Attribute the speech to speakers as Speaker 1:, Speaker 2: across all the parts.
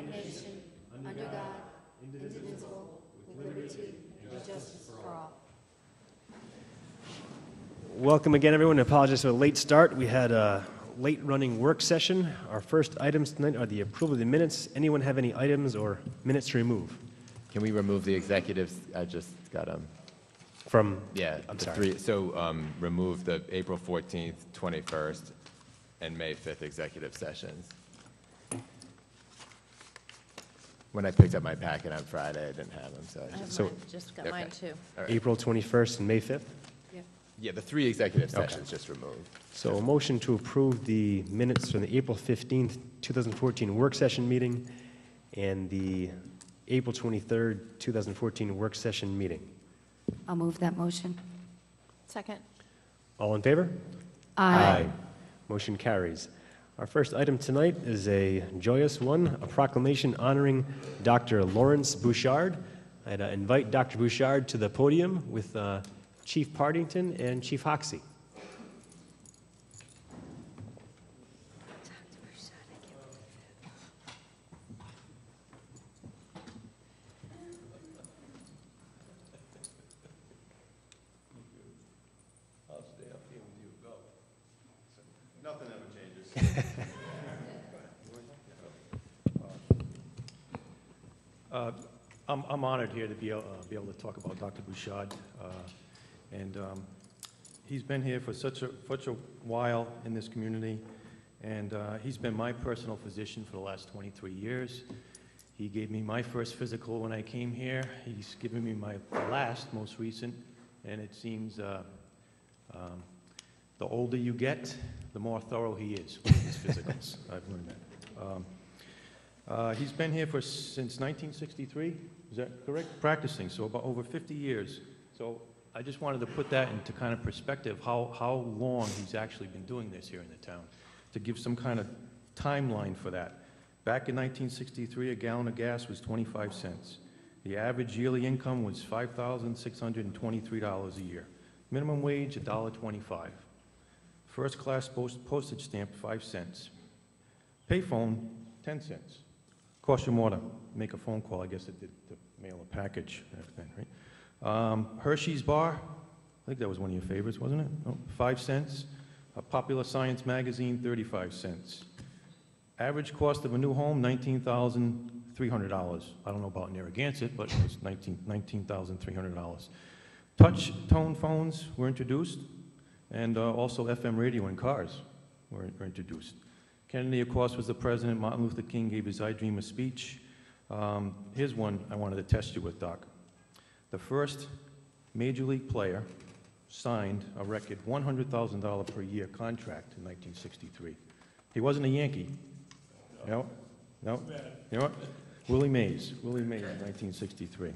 Speaker 1: one nation, under God, indivisible, with liberty and justice for all.
Speaker 2: Welcome again, everyone. I apologize for the late start. We had a late-running work session. Our first items tonight are the approval of the minutes. Anyone have any items or minutes to remove?
Speaker 3: Can we remove the executives? I just got them.
Speaker 2: From?
Speaker 3: Yeah,
Speaker 2: I'm
Speaker 3: the
Speaker 2: sorry.
Speaker 3: three. So remove the April 14th, 21st, and May 5th executive sessions. When I picked up my packet on Friday, I didn't have them, so I just...
Speaker 1: Just got
Speaker 3: Okay.
Speaker 1: mine too.
Speaker 3: All right.
Speaker 2: April 21st and May 5th?
Speaker 3: Yeah, the three executive
Speaker 2: Okay.
Speaker 3: sessions just removed.
Speaker 2: So a motion to approve the minutes from the April 15th, 2014 work session meeting and the April 23rd, 2014 work session meeting.
Speaker 1: I'll move that motion.
Speaker 4: Second.
Speaker 2: All in favor?
Speaker 1: Aye.
Speaker 2: Motion carries. Our first item tonight is a joyous one, a proclamation honoring Dr. Lawrence Bouchard. I'd invite Dr. Bouchard to the podium with Chief Partington and Chief Hoxie.
Speaker 5: I'll stay up here with you. Go. Nothing ever changes. I'm honored here to be able to talk about Dr. Bouchard. He's been here for such a while in this community, and he's been my personal physician for the last 23 years. He gave me my first physical when I came here. He's given me my most recent, and it seems the older you get, the more thorough he is with his physicals. I've learned that. He's been here since 1963, is that correct? Practicing, so about over 50 years. So I just wanted to put that into kind of perspective, how long he's actually been doing this here in the town, to give some kind of timeline for that. Back in 1963, a gallon of gas was 25 cents. The average yearly income was $5,623 a year. Minimum wage, $1.25. First class postage stamp, 5 cents. Payphone, 10 cents. Cost you more to make a phone call, I guess it did to mail a package back then, right? Hershey's bar, I think that was one of your favorites, wasn't it? Oh, 5 cents. A Popular Science magazine, 35 cents. Average cost of a new home, $19,300. I don't know about Narragansett, but it was $19,300. Touch tone phones were introduced, and also FM radio in cars were introduced. Kennedy, of course, was the president. Martin Luther King gave his I Dream a speech. Here's one I wanted to test you with, Doc. The first major league player signed a record $100,000 per year contract in 1963. He wasn't a Yankee. No. You know what? Willie Mays in 1963.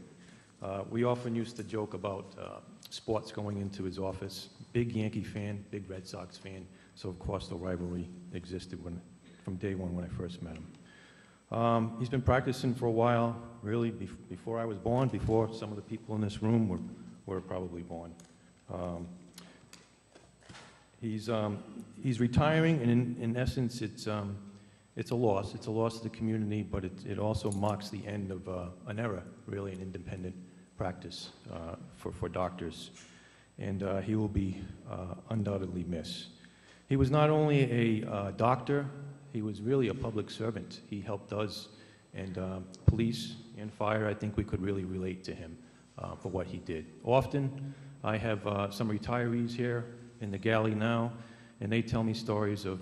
Speaker 5: We often used to joke about sports going into his office. Big Yankee fan, big Red Sox fan, so of course the rivalry existed from day one when I first met him. He's been practicing for a while, really before I was born, before some of the people in this room were probably born. He's retiring, and in essence, it's a loss. It's a loss to the community, but it also marks the end of an era, really, in independent practice for doctors. And he will be undoubtedly missed. He was not only a doctor, he was really a public servant. He helped us, and police and fire, I think we could really relate to him for what he did. Often, I have some retirees here in the galley now, and they tell me stories of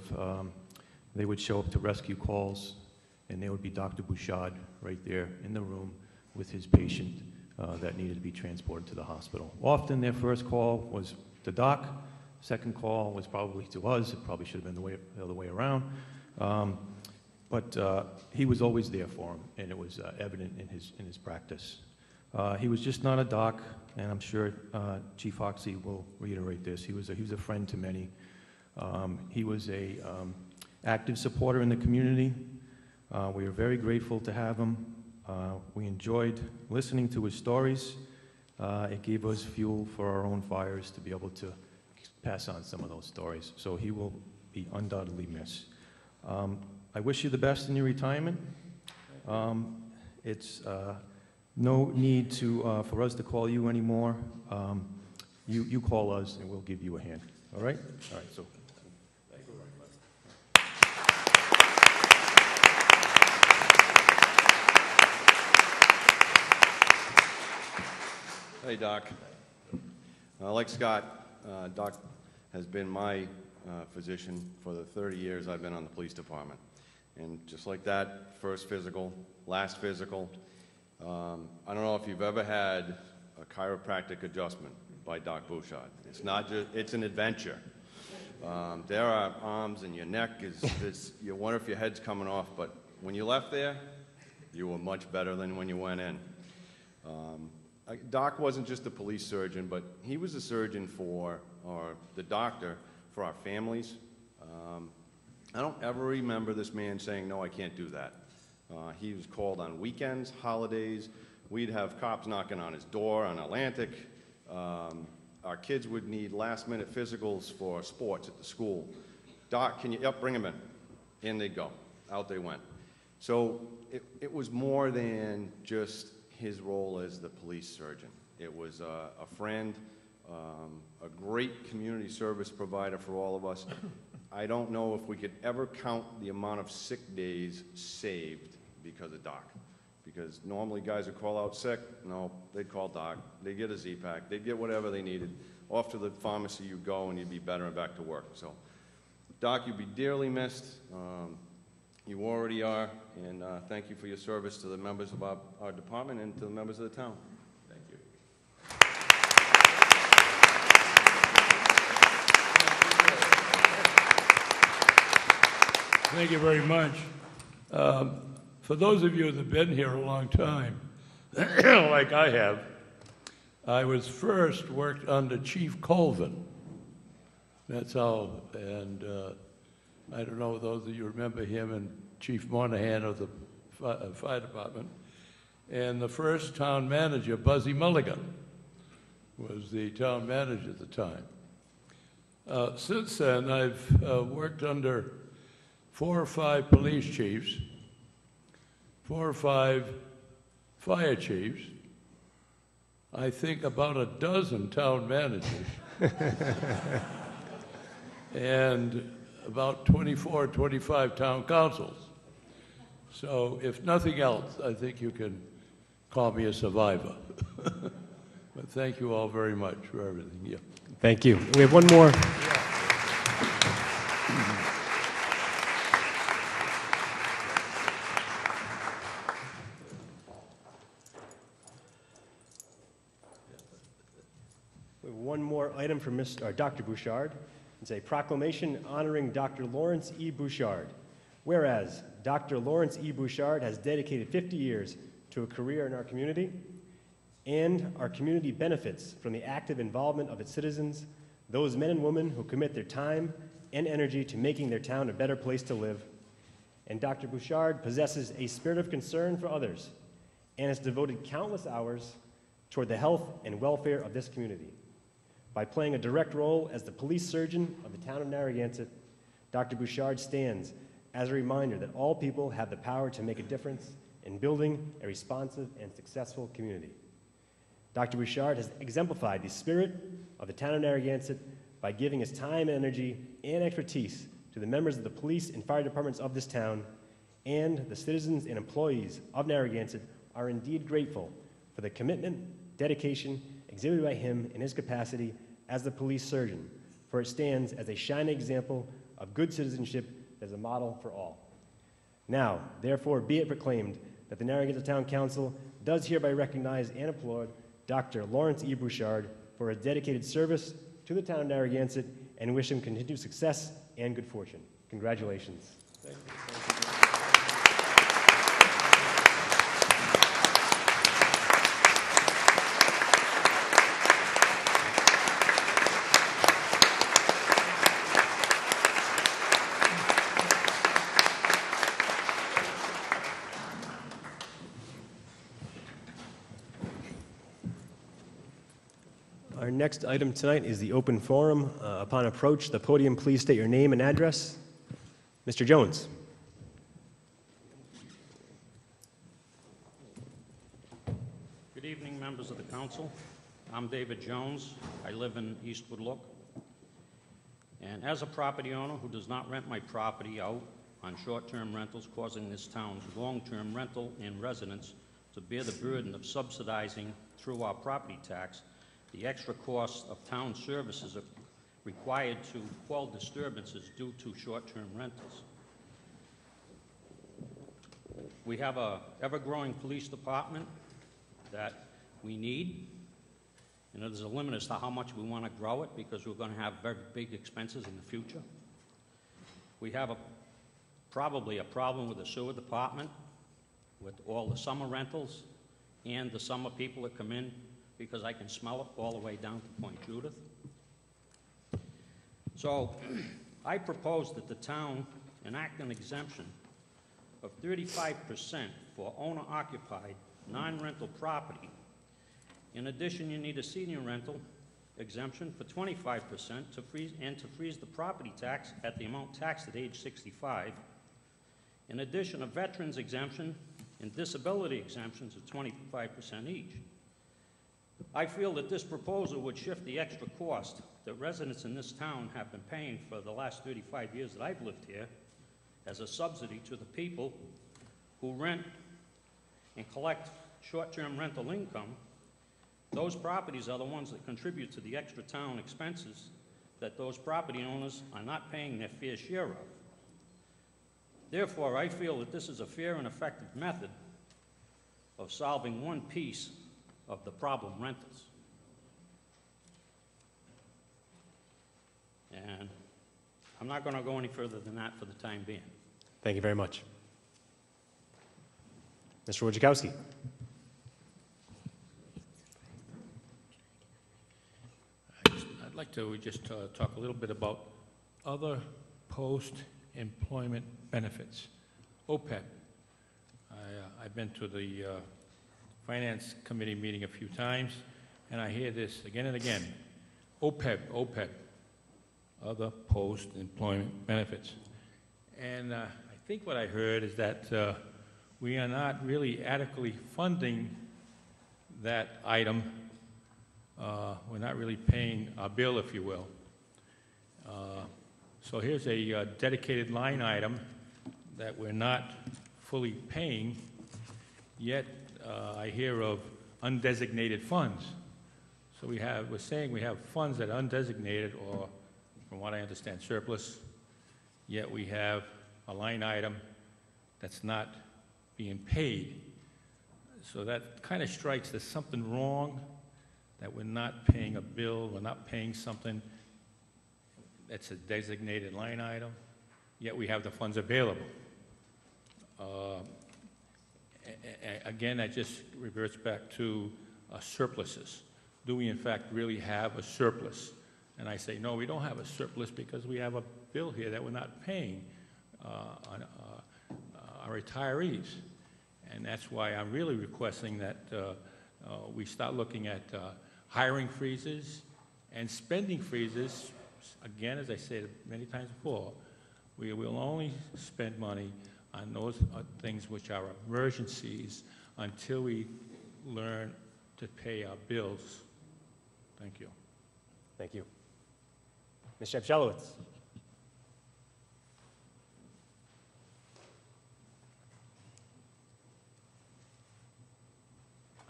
Speaker 5: they would show up to rescue calls, and there would be Dr. Bouchard right there in the room with his patient that needed to be transported to the hospital. Often their first call was to Doc, second call was probably to us. It probably should have been the other way around. But he was always there for him, and it was evident in his practice. He was just not a doc, and I'm sure Chief Hoxie will reiterate this. He was a friend to many. He was a active supporter in the community. We are very grateful to have him. We enjoyed listening to his stories. It gave us fuel for our own fires to be able to pass on some of those stories. So he will be undoubtedly missed. I wish you the best in your retirement. It's no need for us to call you anymore. You call us, and we'll give you a hand. All right? All right, so. Thank you very much.
Speaker 4: Hey, Doc. Like Scott, Doc has been my physician for the 30 years I've been on the police department. And just like that, first physical, last physical. I don't know if you've ever had a chiropractic adjustment by Doc Bouchard. It's not just, it's an adventure. There are arms and your neck you wonder if your head's coming off, but when you left there, you were much better than when you went in. Doc wasn't just a police surgeon, but he was a surgeon or the doctor for our families. I don't ever remember this man saying, no, I can't do that. He was called on weekends, holidays. We'd have cops knocking on his door on Atlantic. Our kids would need last-minute physicals for sports at the school. Doc, can you, yep, bring them in. In they'd go. Out they went. So it was more than just his role as the police surgeon. It was a friend, a great community service provider for all of us. I don't know if we could ever count the amount of sick days saved because of Doc. Because normally guys would call out sick, no, they'd call Doc. They'd get a Z-Pack, they'd get whatever they needed. Off to the pharmacy you'd go and you'd be better and back to work. So, Doc, you'd be dearly missed. You already are, and thank you for your service to the members of our department and to the members of the town. Thank you.
Speaker 6: Thank you very much. For those of you that have been here a long time, like I have, I was first worked under Chief Colvin. That's how, and I don't know those of you remember him, and Chief Monahan of the fire department. And the first town manager, Buzzy Mulligan, was the town manager at the time. Since then, I've worked under 4 or 5 police chiefs, 4 or 5 fire chiefs, I think about a dozen town managers, and about 24, 25 town councils. So if nothing else, I think you can call me a survivor. But thank you all very much for everything. Yeah.
Speaker 2: Thank you. We have one more. We have one more item from Dr. Bouchard. It's a proclamation honoring Dr. Lawrence E. Bouchard. Whereas Dr. Lawrence E. Bouchard has dedicated 50 years to a career in our community, and our community benefits from the active involvement of its citizens, those men and women who commit their time and energy to making their town a better place to live. And Dr. Bouchard possesses a spirit of concern for others and has devoted countless hours toward the health and welfare of this community. By playing a direct role as the police surgeon of the town of Narragansett, Dr. Bouchard stands as a reminder that all people have the power to make a difference in building a responsive and successful community. Dr. Bouchard has exemplified the spirit of the town of Narragansett by giving his time and energy and expertise to the members of the police and fire departments of this town, and the citizens and employees of Narragansett are indeed grateful for the commitment, dedication exhibited by him in his capacity as the police surgeon, for it stands as a shining example of good citizenship as a model for all. Now, therefore, be it proclaimed that the Narragansett Town Council does hereby recognize and applaud Dr. Lawrence E. Bouchard for his dedicated service to the town of Narragansett and wish him continued success and good fortune. Congratulations. Thank you. Our next item tonight is the open forum. Upon approach, the podium, please state your name and address. Mr. Jones.
Speaker 7: Good evening, members of the council. I'm David Jones. I live in Eastwood Look. And as a property owner who does not rent my property out on short-term rentals, causing this town's long-term rental and residents to bear the burden of subsidizing through our property tax the extra cost of town services required to quell disturbances due to short-term rentals. We have a ever-growing police department that we need. And there's a limit as to how much we want to grow it because we're going to have very big expenses in the future. We have probably a problem with the sewer department with all the summer rentals and the summer people that come in because I can smell it all the way down to Point Judith. So I propose that the town enact an exemption of 35% for owner-occupied, non-rental property. In addition, you need a senior rental exemption for 25% to freeze the property tax at the amount taxed at age 65. In addition, a veterans exemption and disability exemptions of 25% each. I feel that this proposal would shift the extra cost that residents in this town have been paying for the last 35 years that I've lived here as a subsidy to the people who rent and collect short-term rental income. Those properties are the ones that contribute to the extra town expenses that those property owners are not paying their fair share of. Therefore, I feel that this is a fair and effective method of solving one piece of the problem rentals. And I'm not going to go any further than that for the time being.
Speaker 2: Thank you very much. Mr. Wojciechowski.
Speaker 6: I'd like to just talk a little bit about other post-employment benefits, OPEB. I've been to the Finance Committee meeting a few times, and I hear this again and again, OPEB, OPEB, other post-employment benefits. And I think what I heard is that we are not really adequately funding that item. We're not really paying our bill, if you will. So here's a dedicated line item that we're not fully paying, yet I hear of undesignated funds. So we're saying we have funds that are undesignated, or from what I understand, surplus, yet we have a line item that's not being paid. So that kind of strikes there's something wrong, that we're not paying a bill, we're not paying something that's a designated line item, yet we have the funds available. Again, that just reverts back to surpluses. Do we in fact really have a surplus? And I say, no, we don't have a surplus because we have a bill here that we're not paying on our retirees. And that's why I'm really requesting that we start looking at hiring freezes and spending freezes. Again, as I said many times before, we will only spend money on those things which are emergencies until we learn to pay our bills. Thank you.
Speaker 2: Thank you. Ms. Shevchelowitz.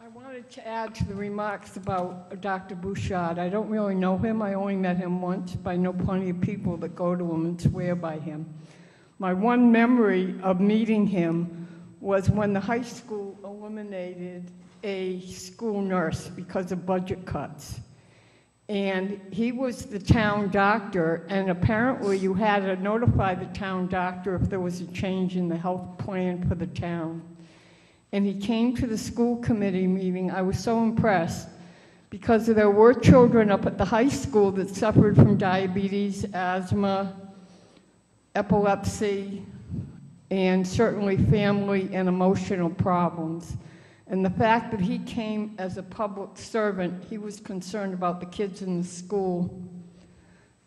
Speaker 8: I wanted to add to the remarks about Dr. Bouchard. I don't really know him. I only met him once, but I know plenty of people that go to him and swear by him. My one memory of meeting him was when the high school eliminated a school nurse because of budget cuts. And he was the town doctor, and apparently you had to notify the town doctor if there was a change in the health plan for the town. And he came to the school committee meeting. I was so impressed because there were children up at the high school that suffered from diabetes, asthma, epilepsy, and certainly family and emotional problems. And the fact that he came as a public servant, he was concerned about the kids in the school.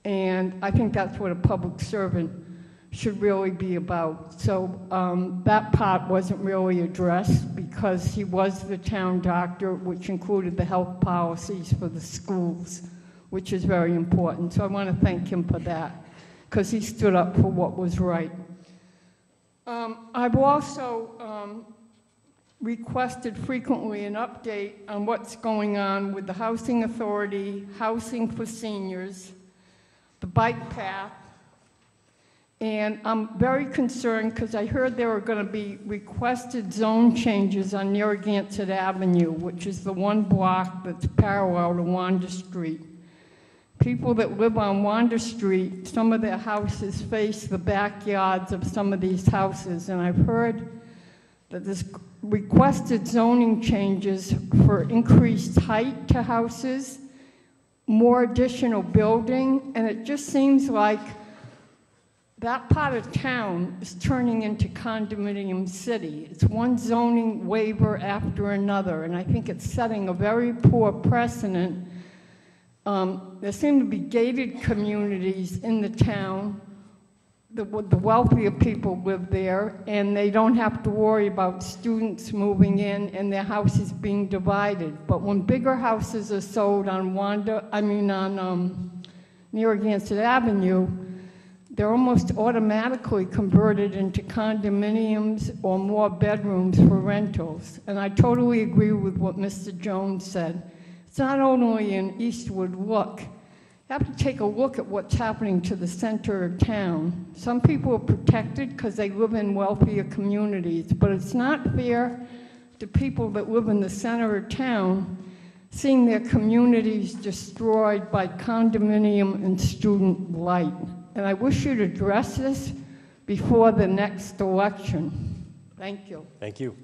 Speaker 8: And I think that's what a public servant should really be about. So that part wasn't really addressed because he was the town doctor, which included the health policies for the schools, which is very important. So I want to thank him for that, because he stood up for what was right. I've also requested frequently an update on what's going on with the Housing Authority, housing for seniors, the bike path, and I'm very concerned because I heard there were going to be requested zone changes on Narragansett Avenue, which is the one block that's parallel to Wanda Street. People that live on Wanda Street, some of their houses face the backyards of some of these houses, and I've heard that there's requested zoning changes for increased height to houses, more additional building, and it just seems like that part of town is turning into condominium city. It's one zoning waiver after another, and I think it's setting a very poor precedent. There seem to be gated communities in the town. The wealthier people live there, and they don't have to worry about students moving in and their houses being divided. But when bigger houses are sold on Narragansett Avenue, they're almost automatically converted into condominiums or more bedrooms for rentals. And I totally agree with what Mr. Jones said. It's not only an eastward look. You have to take a look at what's happening to the center of town. Some people are protected because they live in wealthier communities, but it's not fair to people that live in the center of town seeing their communities destroyed by condominium and student blight. And I wish you'd address this before the next election. Thank you.
Speaker 2: Thank you.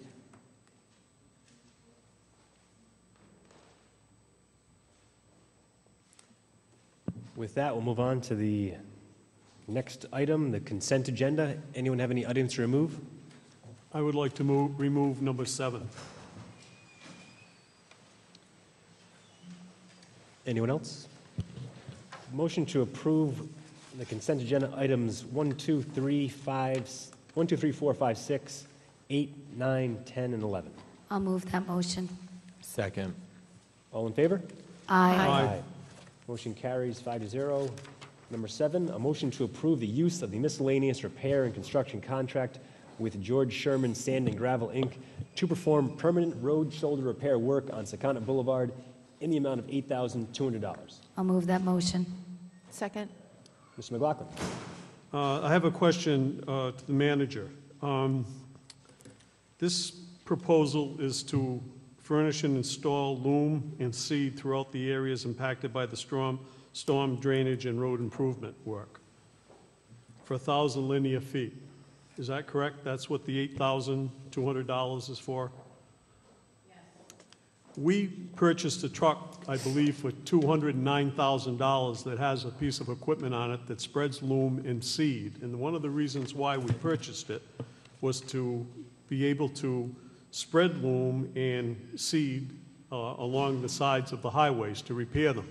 Speaker 2: With that, we'll move on to the next item, the consent agenda. Anyone have any items to remove?
Speaker 9: I would like to remove number 7.
Speaker 2: Anyone else? Motion to approve the consent agenda items 1, 2, 3, 4, 5, 6, 8, 9, 10, and 11.
Speaker 1: I'll move that motion.
Speaker 3: Second.
Speaker 2: All in favor?
Speaker 1: Aye.
Speaker 2: Motion carries 5-0. Number 7, a motion to approve the use of the miscellaneous repair and construction contract with George Sherman Sand and Gravel, Inc. to perform permanent road shoulder repair work on Secana Boulevard in the amount of $8,200.
Speaker 1: I'll move that motion.
Speaker 10: Second.
Speaker 2: Mr. McLaughlin.
Speaker 9: I have a question to the manager. This proposal is to furnish and install loom and seed throughout the areas impacted by the storm drainage and road improvement work for 1,000 linear feet. Is that correct? That's what the $8,200 is for? Yes. We purchased a truck, I believe, for $209,000 that has a piece of equipment on it that spreads loom and seed. And one of the reasons why we purchased it was to be able to spread loom and seed along the sides of the highways to repair them.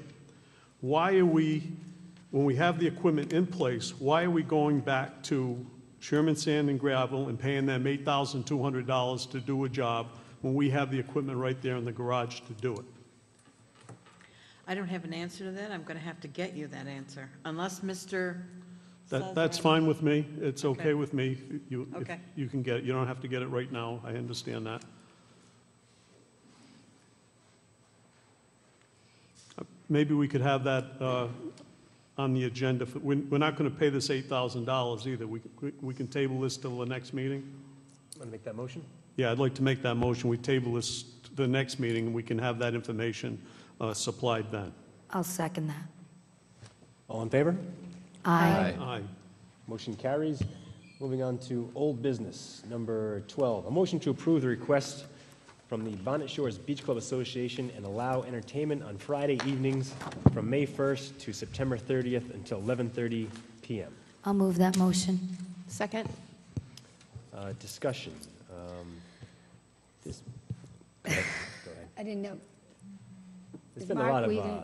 Speaker 9: Why are we, when we have the equipment in place, why are we going back to Sherman Sand and Gravel and paying them $8,200 to do a job when we have the equipment right there in the garage to do it?
Speaker 10: I don't have an answer to that. I'm going to have to get you that answer, unless Mr.
Speaker 9: That's fine with me. It's okay
Speaker 10: Okay.
Speaker 9: with me. If
Speaker 10: Okay.
Speaker 9: you can get it. You don't have to get it right now. I understand that. Maybe we could have that on the agenda. We're not going to pay this $8,000 either. We can table this till the next meeting.
Speaker 2: Want to make that motion?
Speaker 9: Yeah, I'd like to make that motion. We table this to the next meeting, and we can have that information supplied then.
Speaker 1: I'll second that.
Speaker 2: All in favor?
Speaker 1: Aye.
Speaker 9: Aye.
Speaker 2: Motion carries. Moving on to old business, number 12. A motion to approve the request from the Bonnet Shores Beach Club Association and allow entertainment on Friday evenings from May 1st to September 30th until 11:30 p.m.
Speaker 1: I'll move that motion.
Speaker 10: Second.
Speaker 2: Discussion. Go ahead.
Speaker 1: I didn't know.
Speaker 2: There's
Speaker 1: Is
Speaker 2: been a
Speaker 1: Mark
Speaker 2: lot of
Speaker 1: leaving?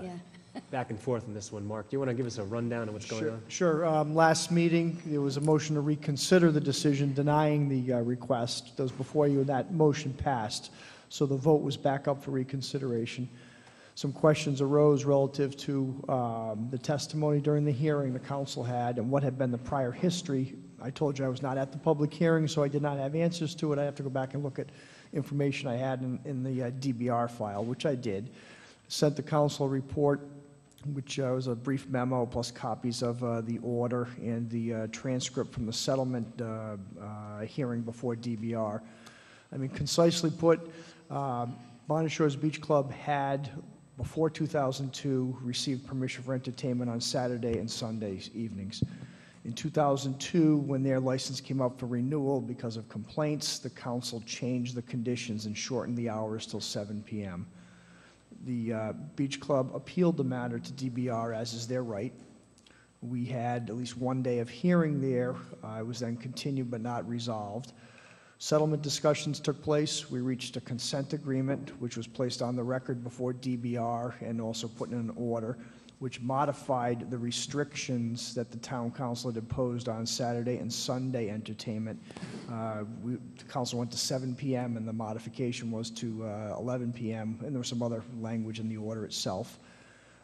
Speaker 1: Yeah.
Speaker 2: back and forth on this one. Mark, do you want to give us a rundown of what's going on?
Speaker 11: Sure. Last meeting, there was a motion to reconsider the decision denying the request. That was before you, and that motion passed. So the vote was back up for reconsideration. Some questions arose relative to the testimony during the hearing the council had and what had been the prior history. I told you I was not at the public hearing, so I did not have answers to it. I have to go back and look at information I had in the DBR file, which I did. Sent the council a report, which was a brief memo plus copies of the order and the transcript from the settlement hearing before DBR. I mean, concisely put, Bonnet Shores Beach Club had, before 2002, received permission for entertainment on Saturday and Sunday evenings. In 2002, when their license came up for renewal because of complaints, the council changed the conditions and shortened the hours till 7 p.m. The Beach Club appealed the matter to DBR, as is their right. We had at least one day of hearing there. It was then continued but not resolved. Settlement discussions took place. We reached a consent agreement, which was placed on the record before DBR and also put in an order, which modified the restrictions that the town council had imposed on Saturday and Sunday entertainment. The council went to 7 p.m. and the modification was to 11 p.m. and there was some other language in the order itself.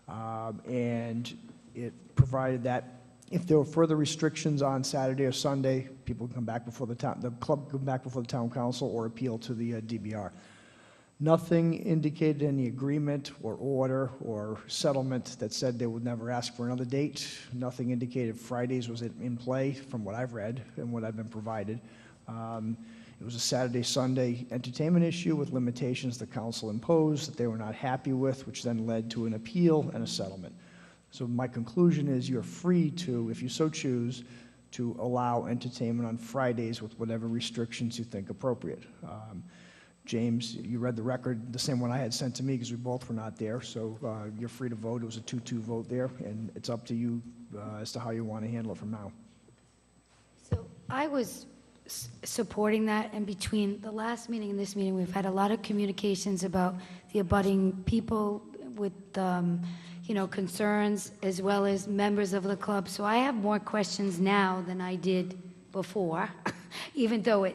Speaker 11: And it provided that if there were further restrictions on Saturday or Sunday, people can come back before the club can come back before the town council or appeal to the DBR. Nothing indicated any agreement or order or settlement that said they would never ask for another date. Nothing indicated Fridays was in play from what I've read and what I've been provided. It was a Saturday, Sunday entertainment issue with limitations the council imposed that they were not happy with, which then led to an appeal and a settlement. So my conclusion is you're free to, if you so choose, to allow entertainment on Fridays with whatever restrictions you think appropriate. James, you read the record, the same one I had sent to me because we both were not there, so you're free to vote. It was a 2-2 vote there, and it's up to you as to how you want to handle it from now.
Speaker 1: So I was supporting that, and between the last meeting and this meeting, we've had a lot of communications about the abutting people with, concerns, as well as members of the club. So I have more questions now than I did before, even though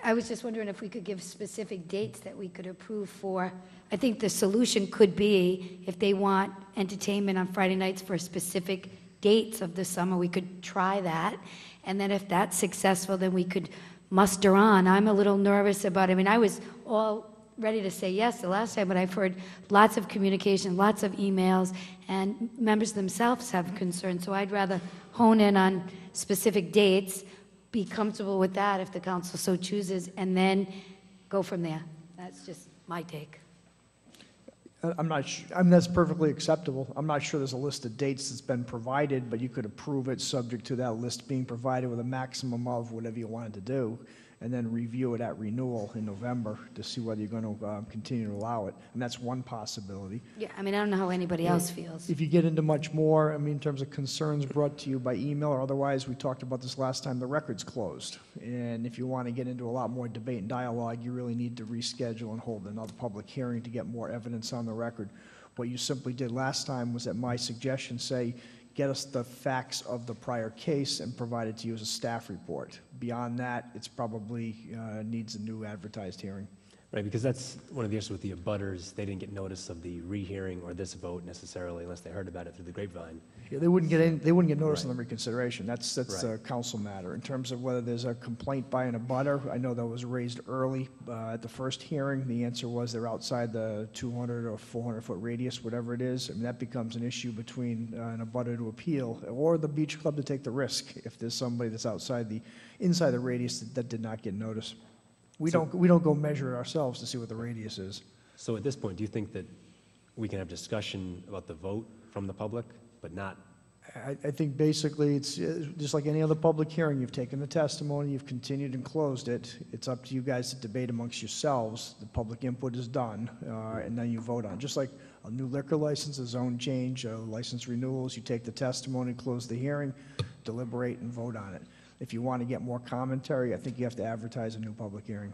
Speaker 1: I was just wondering if we could give specific dates that we could approve for. I think the solution could be if they want entertainment on Friday nights for specific dates of the summer, we could try that. And then if that's successful, then we could muster on. I'm a little nervous about it. I mean, I was all ready to say yes the last time, but I've heard lots of communication, lots of emails, and members themselves have concerns. So I'd rather hone in on specific dates, be comfortable with that if the council so chooses, and then go from there. That's just my take.
Speaker 11: I'm not sure, I mean, that's perfectly acceptable. I'm not sure there's a list of dates that's been provided, but you could approve it subject to that list being provided with a maximum of whatever you wanted to do, and then review it at renewal in November to see whether you're going to continue to allow it. And that's one possibility.
Speaker 1: Yeah, I mean, I don't know how anybody else feels.
Speaker 11: If you get into much more, I mean, in terms of concerns brought to you by email or otherwise, we talked about this last time, the record's closed. And if you want to get into a lot more debate and dialogue, you really need to reschedule and hold another public hearing to get more evidence on the record. What you simply did last time was, at my suggestion, say, get us the facts of the prior case and provide it to you as a staff report. Beyond that, it's probably needs a new advertised hearing.
Speaker 2: Right, because that's one of the issues with the abutters. They didn't get notice of the rehearing or this vote necessarily unless they heard about it through the grapevine.
Speaker 11: Yeah, they wouldn't get notice on the reconsideration. That's
Speaker 2: Right.
Speaker 11: a council matter. In terms of whether there's a complaint by an abutter, I know that was raised early at the first hearing. The answer was they're outside the 200 or 400-foot radius, whatever it is. I mean, that becomes an issue between an abutter to appeal or the beach club to take the risk if there's somebody that's inside the radius that did not get notice. We don't go measure it ourselves to see what the radius is.
Speaker 2: So at this point, do you think that we can have discussion about the vote from the public, but not?
Speaker 11: I think basically it's just like any other public hearing. You've taken the testimony, you've continued and closed it. It's up to you guys to debate amongst yourselves. The public input is done, and then you vote on it. Just like a new liquor license, a zone change, license renewals, you take the testimony, close the hearing, deliberate, and vote on it. If you want to get more commentary, I think you have to advertise a new public hearing.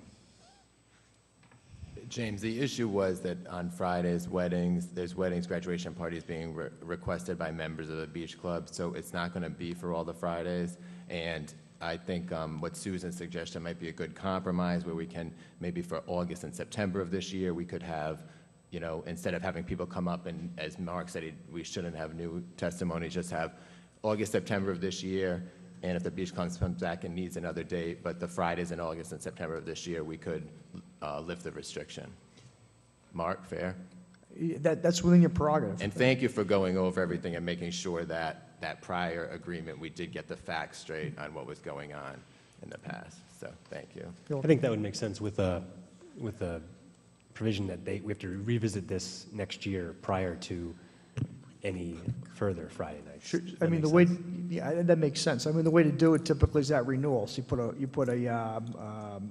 Speaker 3: James, the issue was that on Fridays, there's weddings, graduation parties being requested by members of the beach club, so it's not going to be for all the Fridays. And I think what Susan's suggestion might be a good compromise, where we can, maybe for August and September of this year, we could have, you know, instead of having people come up and, as Mark said, we shouldn't have new testimonies, just have August, September of this year, and if the beach club comes back and needs another date, but the Fridays in August and September of this year, we could lift the restriction. Mark, fair?
Speaker 11: That's within your prerogative.
Speaker 3: And thank you for going over everything and making sure that that prior agreement, we did get the facts straight on what was going on in the past. So thank you.
Speaker 2: I think that would make sense with a provision that we have to revisit this next year prior to any further Friday nights.
Speaker 11: Sure.
Speaker 2: That
Speaker 11: I mean,
Speaker 2: makes
Speaker 11: the way,
Speaker 2: sense.
Speaker 11: yeah, that makes sense. I mean, the way to do it typically is at renewal. So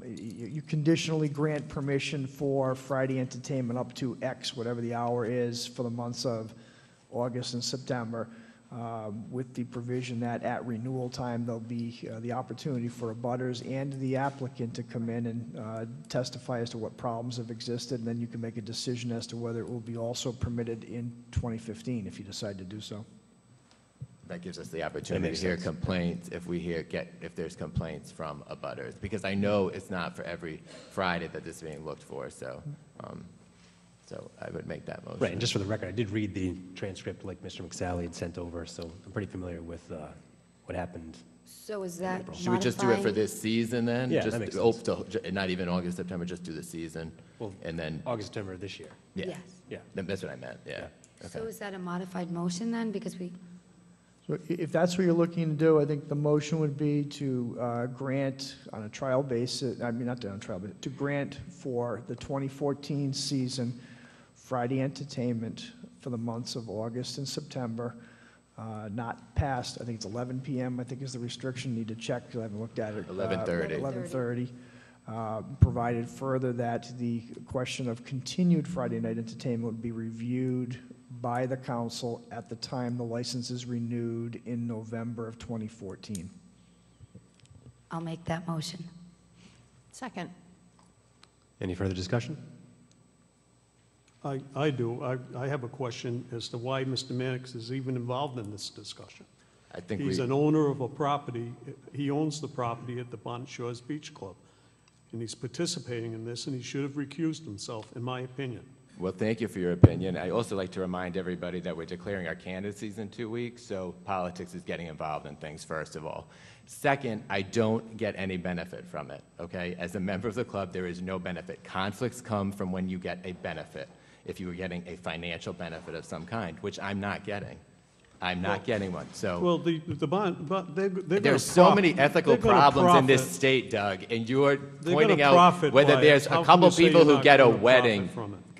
Speaker 11: you conditionally grant permission for Friday entertainment up to X, whatever the hour is, for the months of August and September, with the provision that at renewal time, there'll be the opportunity for abutters and the applicant to come in and testify as to what problems have existed, and then you can make a decision as to whether it will be also permitted in 2015 if you decide to do so.
Speaker 3: That gives us the opportunity to hear complaints if there's complaints from abutters, because I know it's not for every Friday that this is being looked for, so I would make that motion.
Speaker 2: Right, and just for the record, I did read the transcript like Mr. McSally had sent over, so I'm pretty familiar with what happened.
Speaker 1: So is that
Speaker 3: Should we just do it for
Speaker 1: modifying?
Speaker 3: this season then?
Speaker 2: Yeah,
Speaker 3: Just
Speaker 2: that makes
Speaker 3: not even August, September, just do the season?
Speaker 2: Well,
Speaker 3: And then,
Speaker 2: August, September of this year.
Speaker 3: yeah.
Speaker 1: Yes.
Speaker 2: Yeah.
Speaker 3: That's what I meant, yeah.
Speaker 1: So
Speaker 3: Okay.
Speaker 1: is that a modified motion then? Because we,
Speaker 11: So if that's what you're looking to do, I think the motion would be to grant on a trial basis, I mean, not on a trial, but to grant for the 2014 season Friday entertainment for the months of August and September, not past, I think it's 11 p.m., I think is the restriction. Need to check because I haven't looked at it.
Speaker 3: 11:30.
Speaker 11: 11:30. Provided further that the question of continued Friday night entertainment would be reviewed by the council at the time the license is renewed in November of 2014.
Speaker 1: I'll make that motion.
Speaker 10: Second.
Speaker 2: Any further discussion?
Speaker 9: I do. I have a question as to why Mr. Mannix is even involved in this discussion.
Speaker 3: I think
Speaker 9: He's an owner of a property. He owns the property at the Bonnet Shores Beach Club, and he's participating in this, and he should have recused himself, in my opinion.
Speaker 3: Well, thank you for your opinion. I also like to remind everybody that we're declaring our candidacies in 2 weeks, so politics is getting involved in things, first of all. Second, I don't get any benefit from it, okay? As a member of the club, there is no benefit. Conflicts come from when you get a benefit, if you were getting a financial benefit of some kind, which I'm not getting. I'm not getting one, so.
Speaker 9: Well, the bond, but they're going to
Speaker 3: There's so many ethical problems in this state, Doug, and you're pointing out whether there's a couple people who get a wedding.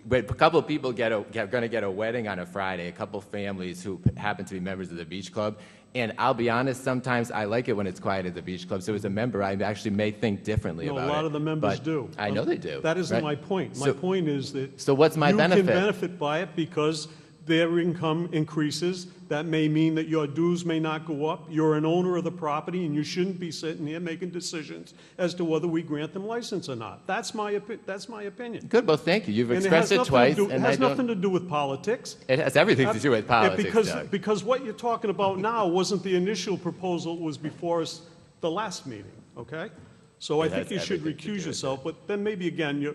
Speaker 3: But a couple of people going to get a wedding on a Friday, a couple families who happen to be members of the beach club. And I'll be honest, sometimes I like it when it's quiet at the beach club. So as a member, I actually may think differently about it.
Speaker 9: No, a lot of the members
Speaker 3: but
Speaker 9: do.
Speaker 3: I know they do.
Speaker 9: That isn't
Speaker 3: right?
Speaker 9: my point. My point is that
Speaker 3: So what's my benefit?
Speaker 9: you can benefit by it because their income increases. That may mean that your dues may not go up. You're an owner of the property, and you shouldn't be sitting here making decisions as to whether we grant them license or not. That's my opinion.
Speaker 3: Good, well, thank you. You've
Speaker 9: And
Speaker 3: expressed it twice,
Speaker 9: It
Speaker 3: and
Speaker 9: has
Speaker 3: I don't.
Speaker 9: nothing to do with politics.
Speaker 3: It has everything to do with politics, Doug.
Speaker 9: Because what you're talking about now wasn't the initial proposal, it was before us the last meeting, okay? So I
Speaker 3: It
Speaker 9: think
Speaker 3: has
Speaker 9: you should
Speaker 3: everything to do
Speaker 9: recuse
Speaker 3: with
Speaker 9: yourself, but then maybe again,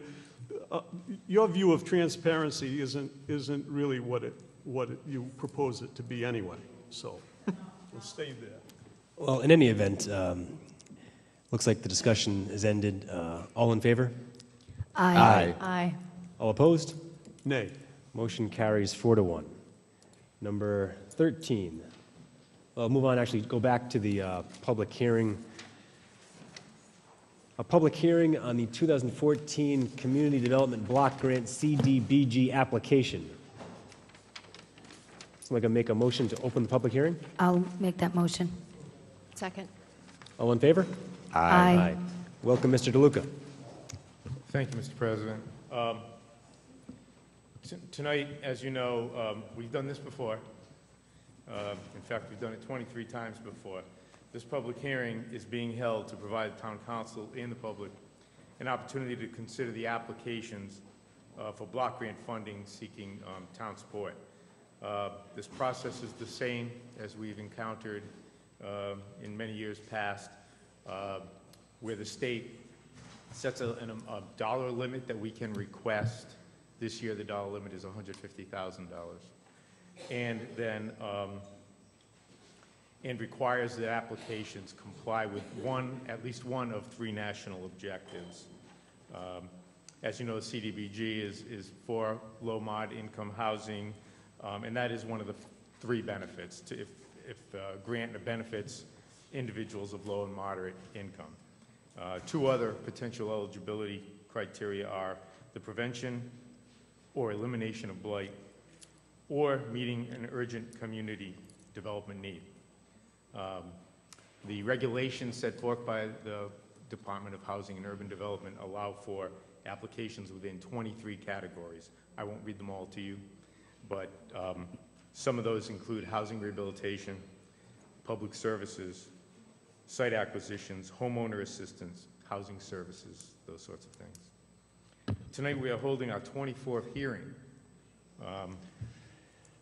Speaker 9: your view of transparency isn't really what you propose it to be anyway, so we'll stay there.
Speaker 2: Well, in any event, looks like the discussion is ended. All in favor?
Speaker 1: Aye.
Speaker 10: Aye.
Speaker 2: All opposed?
Speaker 9: Nay.
Speaker 2: Motion carries 4-1. Number 13. Well, move on, actually, go back to the public hearing. A public hearing on the 2014 Community Development Block Grant CDBG application. Someone can make a motion to open the public hearing?
Speaker 1: I'll make that motion.
Speaker 10: Second.
Speaker 2: All in favor?
Speaker 1: Aye.
Speaker 2: Welcome, Mr. DeLuca.
Speaker 12: Thank you, Mr. President. Tonight, as you know, we've done this before. In fact, we've done it 23 times before. This public hearing is being held to provide the town council and the public an opportunity to consider the applications for block grant funding seeking town support. This process is the same as we've encountered in many years past, where the state sets a dollar limit that we can request. This year, the dollar limit is $150,000. And then and requires that applications comply with at least one of 3 national objectives. As you know, the CDBG is for low-mod income housing, and that is one of the 3 benefits, if grant benefits individuals of low and moderate income. 2 other potential eligibility criteria are the prevention or elimination of blight, or meeting an urgent community development need. The regulations set forth by the Department of Housing and Urban Development allow for applications within 23 categories. I won't read them all to you, but some of those include housing rehabilitation, public services, site acquisitions, homeowner assistance, housing services, those sorts of things. Tonight we are holding our 24th hearing.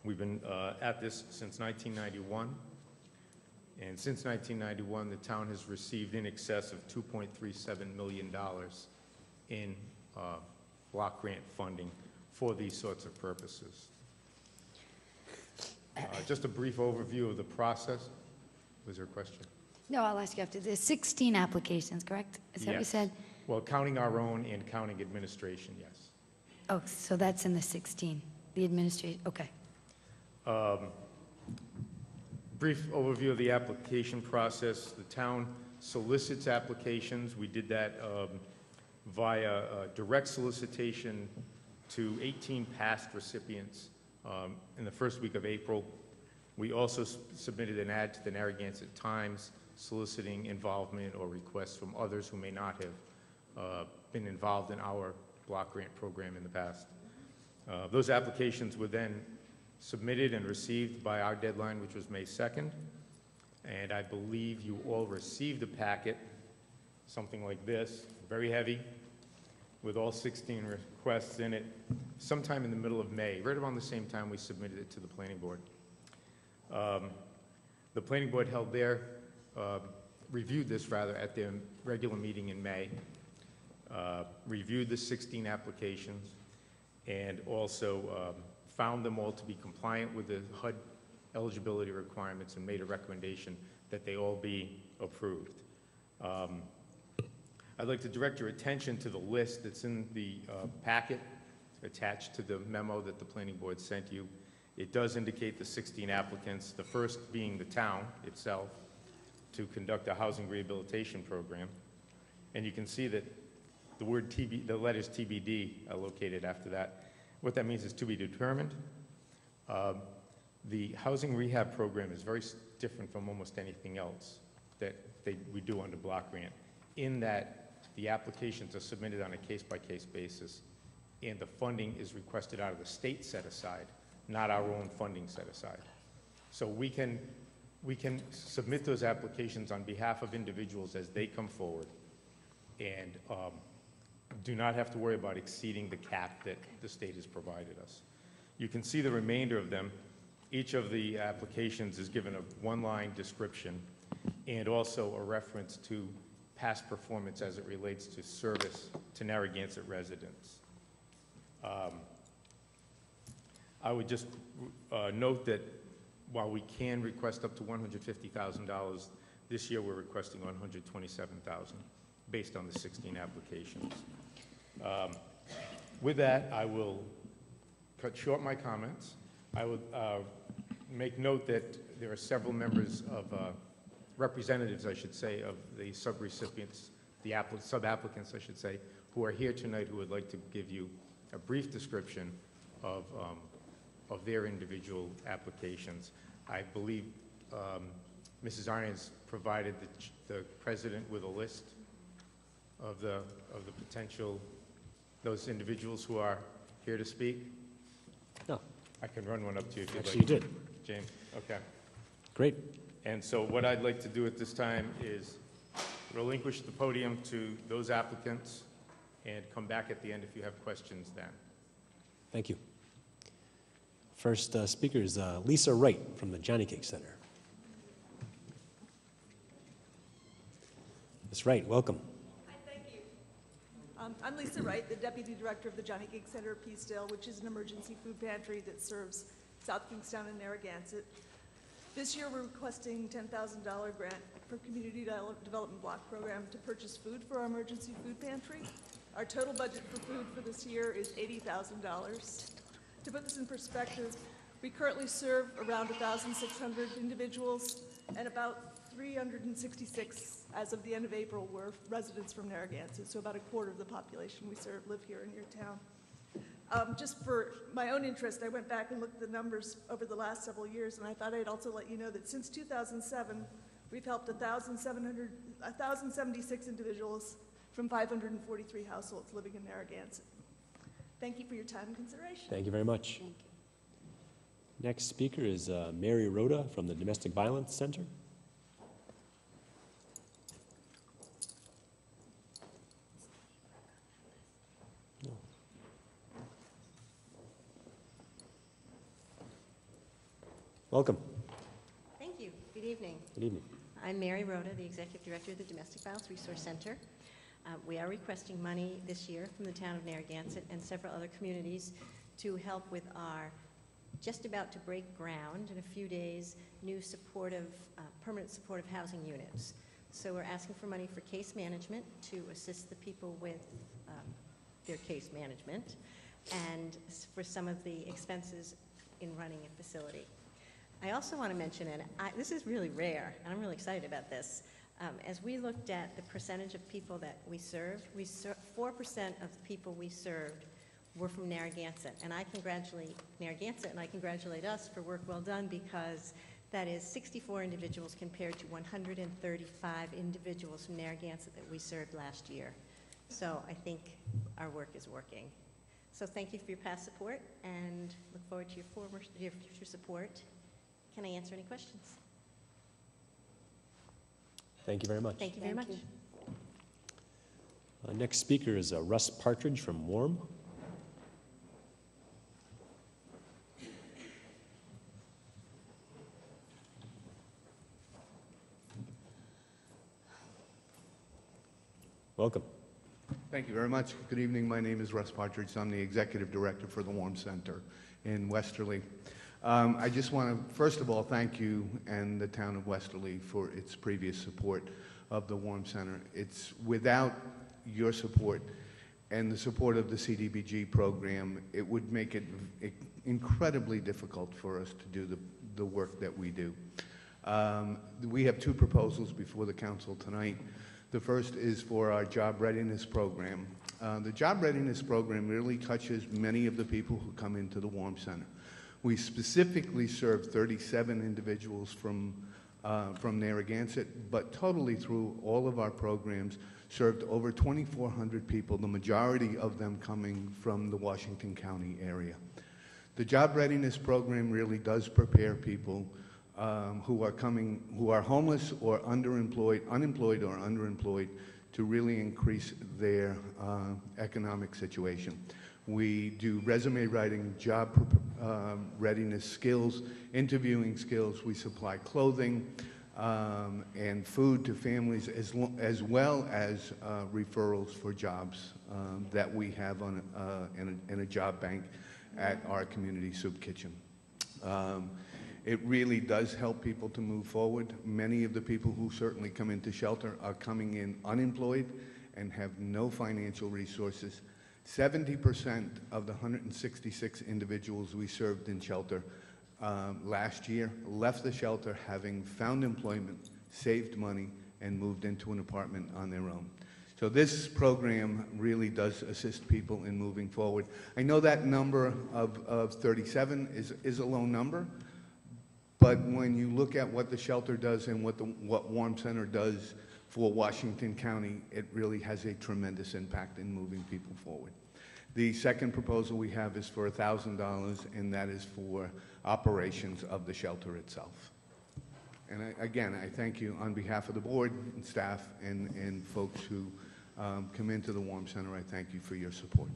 Speaker 12: We've been at this since 1991, and since 1991 the town has received in excess of $2.37 million in block grant funding for these sorts of purposes. Just a brief overview of the process. Was there a question?
Speaker 1: No, I'll ask you after. There's 16 applications, correct? Is that what you
Speaker 12: Yes.
Speaker 1: said?
Speaker 12: Well, counting our own and counting administration, yes.
Speaker 1: Oh, so that's in the 16, the administration, okay.
Speaker 12: Brief overview of the application process. The town solicits applications. We did that via direct solicitation to 18 past recipients in the first week of April. We also submitted an ad to the Narragansett Times soliciting involvement or requests from others who may not have been involved in our block grant program in the past. Those applications were then submitted and received by our deadline, which was May 2nd. And I believe you all received a packet, something like this, very heavy, with all 16 requests in it, sometime in the middle of May, right around the same time we submitted it to the planning board. The planning board held their, reviewed this rather, at their regular meeting in May, reviewed the 16 applications, and also found them all to be compliant with the HUD eligibility requirements and made a recommendation that they all be approved. I'd like to direct your attention to the list that's in the packet attached to the memo that the planning board sent you. It does indicate the 16 applicants, the first being the town itself, to conduct a housing rehabilitation program. And you can see that the word the letters TBD are located after that. What that means is to be determined. The housing rehab program is very different from almost anything else that we do under block grant, in that the applications are submitted on a case-by-case basis, and the funding is requested out of the state set-aside, not our own funding set-aside. So we can submit those applications on behalf of individuals as they come forward, and do not have to worry about exceeding the cap that the state has provided us. You can see the remainder of them. Each of the applications is given a one-line description and also a reference to past performance as it relates to service to Narragansett residents. I would just note that while we can request up to $150,000, this year we're requesting $127,000 based on the 16 applications. With that, I will cut short my comments. I would make note that there are several members of representatives, I should say, of the sub-recipients, the sub-applicants, I should say, who are here tonight who would like to give you a brief description of their individual applications. I believe Mrs. Arnaz provided the president with a list of the potential, those individuals who are here to speak.
Speaker 2: No.
Speaker 12: I can run one up to you if you'd like.
Speaker 2: Actually, you did.
Speaker 12: James, okay.
Speaker 2: Great.
Speaker 12: And so what I'd like to do at this time is relinquish the podium to those applicants and come back at the end if you have questions then.
Speaker 2: Thank you. First speaker is Lisa Wright from the Johnny Cake Center. Ms. Wright, welcome.
Speaker 13: Hi, thank you. I'm Lisa Wright, the Deputy Director of the Johnny Cake Center of Peacedale, which is an emergency food pantry that serves South Kingstown and Narragansett. This year, we're requesting $10,000 grant for Community Development Block Program to purchase food for our emergency food pantry. Our total budget for food for this year is $80,000. To put this in perspective, we currently serve around 1,600 individuals, and about 366 as of the end of April were residents from Narragansett, so about a quarter of the population we serve live here in your town. Just for my own interest, I went back and looked at the numbers over the last several years, and I thought I'd also let you know that since 2007, we've helped 1,076 individuals from 543 households living in Narragansett. Thank you for your time and consideration.
Speaker 2: Thank you very much. Next speaker is Mary Rhoda from the Domestic Violence Center. Welcome.
Speaker 14: Thank you. Good evening.
Speaker 2: Good evening.
Speaker 14: I'm Mary Rhoda, the Executive Director of the Domestic Violence Resource Center. We are requesting money this year from the town of Narragansett and several other communities to help with our just about to break ground in a few days new permanent supportive housing units. So we're asking for money for case management to assist the people with their case management and for some of the expenses in running a facility. I also want to mention, and this is really rare, and I'm really excited about this. As we looked at the percentage of people that we served, 4% of the people we served were from Narragansett. And I congratulate Narragansett and I congratulate us for work well done, because that is 64 individuals compared to 135 individuals from Narragansett that we served last year. So I think our work is working. So thank you for your past support and look forward to your future support. Can I answer any questions?
Speaker 2: Thank you very much.
Speaker 14: Thank you very much.
Speaker 2: Next speaker is Russ Partridge from Warm. Welcome.
Speaker 15: Thank you very much. Good evening. My name is Russ Partridge. I'm the Executive Director for the Warm Center in Westerly. I just want to, first of all, thank you and the town of Westerly for its previous support of the Warm Center. It's without your support and the support of the CDBG program, it would make it incredibly difficult for us to do the work that we do. We have two proposals before the council tonight. The first is for our job readiness program. The job readiness program really touches many of the people who come into the Warm Center. We specifically serve 37 individuals from Narragansett, but totally through all of our programs served over 2,400 people, the majority of them coming from the Washington County area. The job readiness program really does prepare people who are homeless or unemployed or underemployed to really increase their economic situation. We do resume writing, job readiness skills, interviewing skills. We supply clothing and food to families, as well as referrals for jobs that we have in a job bank at our community soup kitchen. It really does help people to move forward. Many of the people who certainly come into shelter are coming in unemployed and have no financial resources. 70% of the 166 individuals we served in shelter last year left the shelter having found employment, saved money, and moved into an apartment on their own. So this program really does assist people in moving forward. I know that number of 37 is a low number, but when you look at what the shelter does and what Warm Center does for Washington County, it really has a tremendous impact in moving people forward. The second proposal we have is for $1,000, and that is for operations of the shelter itself. And again, I thank you on behalf of the board and staff and folks who come into the Warm Center. I thank you for your support.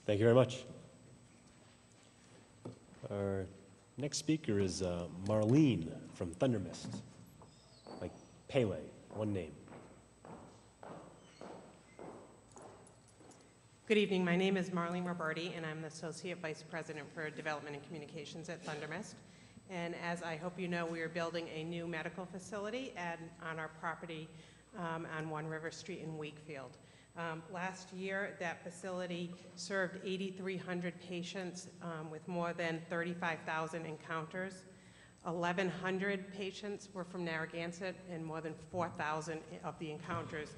Speaker 2: Thank you very much. Our next speaker is Marlene from Thundermist, like Pele, one name.
Speaker 16: Good evening. My name is Marlene Roberti, and I'm the Associate Vice President for Development and Communications at Thundermist. And as I hope you know, we are building a new medical facility on our property on One River Street in Wakefield. Last year, that facility served 8,300 patients with more than 35,000 encounters. 1,100 patients were from Narragansett, and more than 4,000 of the encounters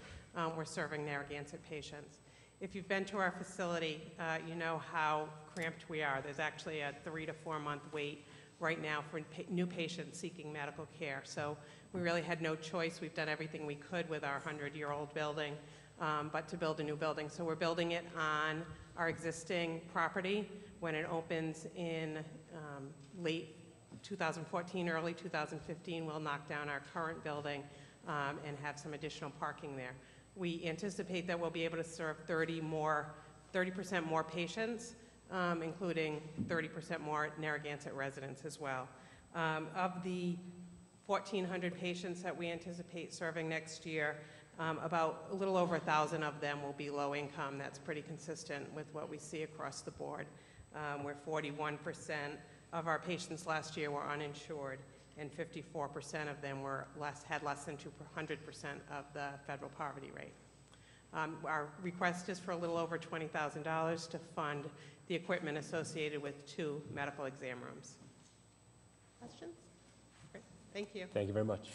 Speaker 16: were serving Narragansett patients. If you've been to our facility, you know how cramped we are. There's actually a 3 to 4 month wait right now for new patients seeking medical care. So we really had no choice. We've done everything we could with our 100-year-old building, but to build a new building. So we're building it on our existing property. When it opens in late 2014, early 2015, we'll knock down our current building and have some additional parking there. We anticipate that we'll be able to serve 30% more patients, including 30% more Narragansett residents as well. Of the 1,400 patients that we anticipate serving next year, about a little over 1,000 of them will be low income. That's pretty consistent with what we see across the board, where 41% of our patients last year were uninsured, and 54% of them had less than 200% of the federal poverty rate. Our request is for a little over $20,000 to fund the equipment associated with 2 medical exam rooms. Questions? Great. Thank you.
Speaker 2: Thank you very much.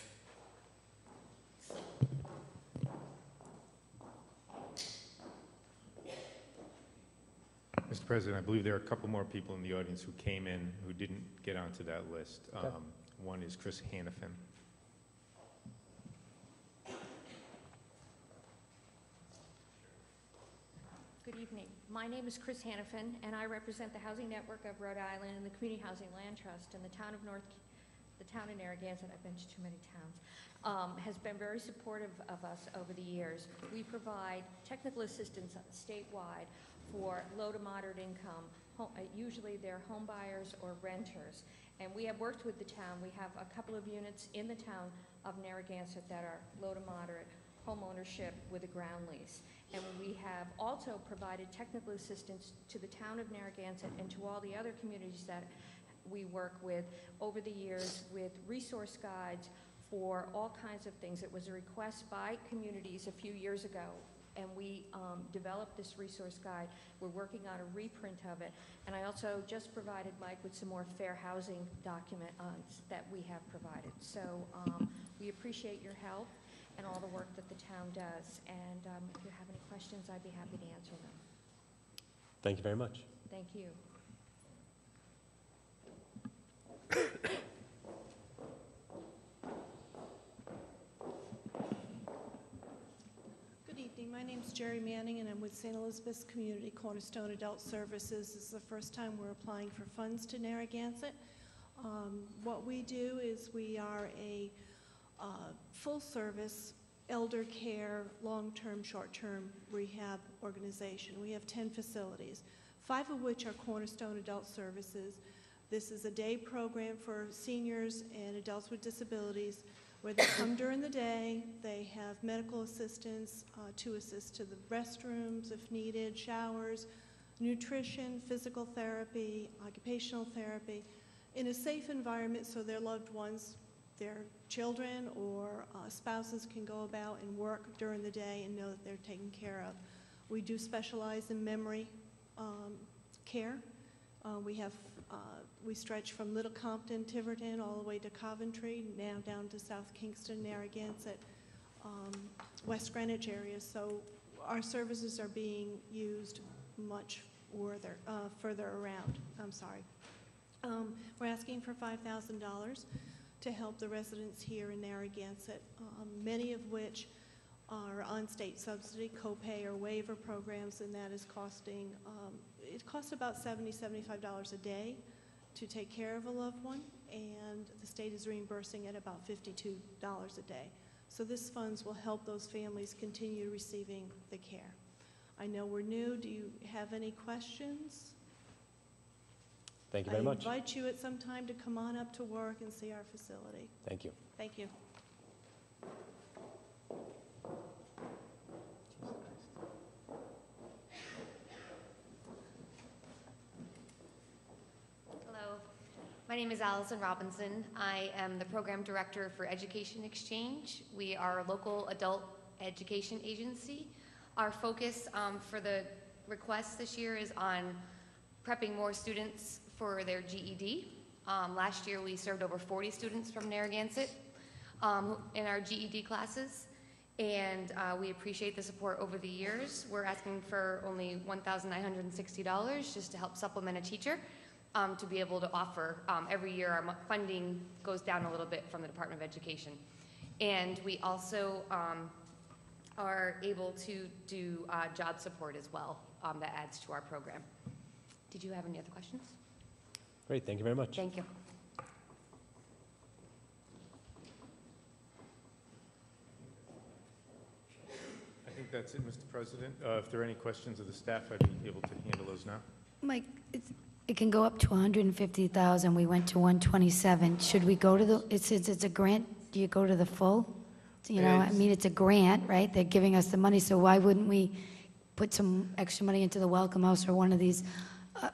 Speaker 12: Mr. President, I believe there are a couple more people in the audience who came in who didn't get onto that list.
Speaker 2: Okay.
Speaker 12: One is Chris Hannafin.
Speaker 17: Good evening. My name is Chris Hannafin, and I represent the Housing Network of Rhode Island and the Community Housing Land Trust. And the town of Narragansett, I've been to too many towns, has been very supportive of us over the years. We provide technical assistance statewide for low to moderate income. Usually they're home buyers or renters. And we have worked with the town. We have a couple of units in the town of Narragansett that are low to moderate home ownership with a ground lease. And we have also provided technical assistance to the town of Narragansett and to all the other communities that we work with over the years with resource guides for all kinds of things. It was a request by communities a few years ago, and we developed this resource guide. We're working on a reprint of it. And I also just provided Mike with some more fair housing documents that we have provided. So we appreciate your help and all the work that the town does. And if you have any questions, I'd be happy to answer them.
Speaker 2: Thank you very much.
Speaker 17: Thank you.
Speaker 18: Good evening. My name is Jerry Manning, and I'm with St. Elizabeth's Community Cornerstone Adult Services. This is the first time we're applying for funds to Narragansett. What we do is we are a full-service elder care, long-term, short-term rehab organization. We have 10 facilities, 5 of which are Cornerstone Adult Services. This is a day program for seniors and adults with disabilities where they come during the day. They have medical assistance to assist to the restrooms if needed, showers, nutrition, physical therapy, occupational therapy, in a safe environment so their loved ones, their children or spouses can go about and work during the day and know that they're taken care of. We do specialize in memory care. We stretch from Little Compton, Tiverton, all the way to Coventry, now down to South Kingston, Narragansett, West Greenwich area. So our services are being used much further around. I'm sorry. We're asking for $5,000 to help the residents here in Narragansett, many of which are on state subsidy, copay or waiver programs, and that is costing, it costs about $70, $75 a day to take care of a loved one, and the state is reimbursing at about $52 a day. So this funds will help those families continue receiving the care. I know we're new. Do you have any questions?
Speaker 2: Thank you very much.
Speaker 18: I invite you at some time to come on up to work and see our facility.
Speaker 2: Thank you.
Speaker 18: Thank you.
Speaker 19: Hello, my name is Allison Robinson. I am the Program Director for Education Exchange. We are a local adult education agency. Our focus for the request this year is on prepping more students for their GED. Last year we served over 40 students from Narragansett in our GED classes, and we appreciate the support over the years. We're asking for only $1,960 just to help supplement a teacher to be able to offer. Every year our funding goes down a little bit from the Department of Education. And we also are able to do job support as well that adds to our program. Did you have any other questions?
Speaker 2: Great, thank you very much.
Speaker 19: Thank you.
Speaker 12: I think that's it, Mr. President. If there are any questions of the staff, I'd be able to handle those now.
Speaker 1: Mike, it can go up to 150,000. We went to 127. Should we go to the, since it's a grant, do you go to the full? You know, I mean, it's a grant, right? They're giving us the money, so why wouldn't we put some extra money into the Welcome House or one of these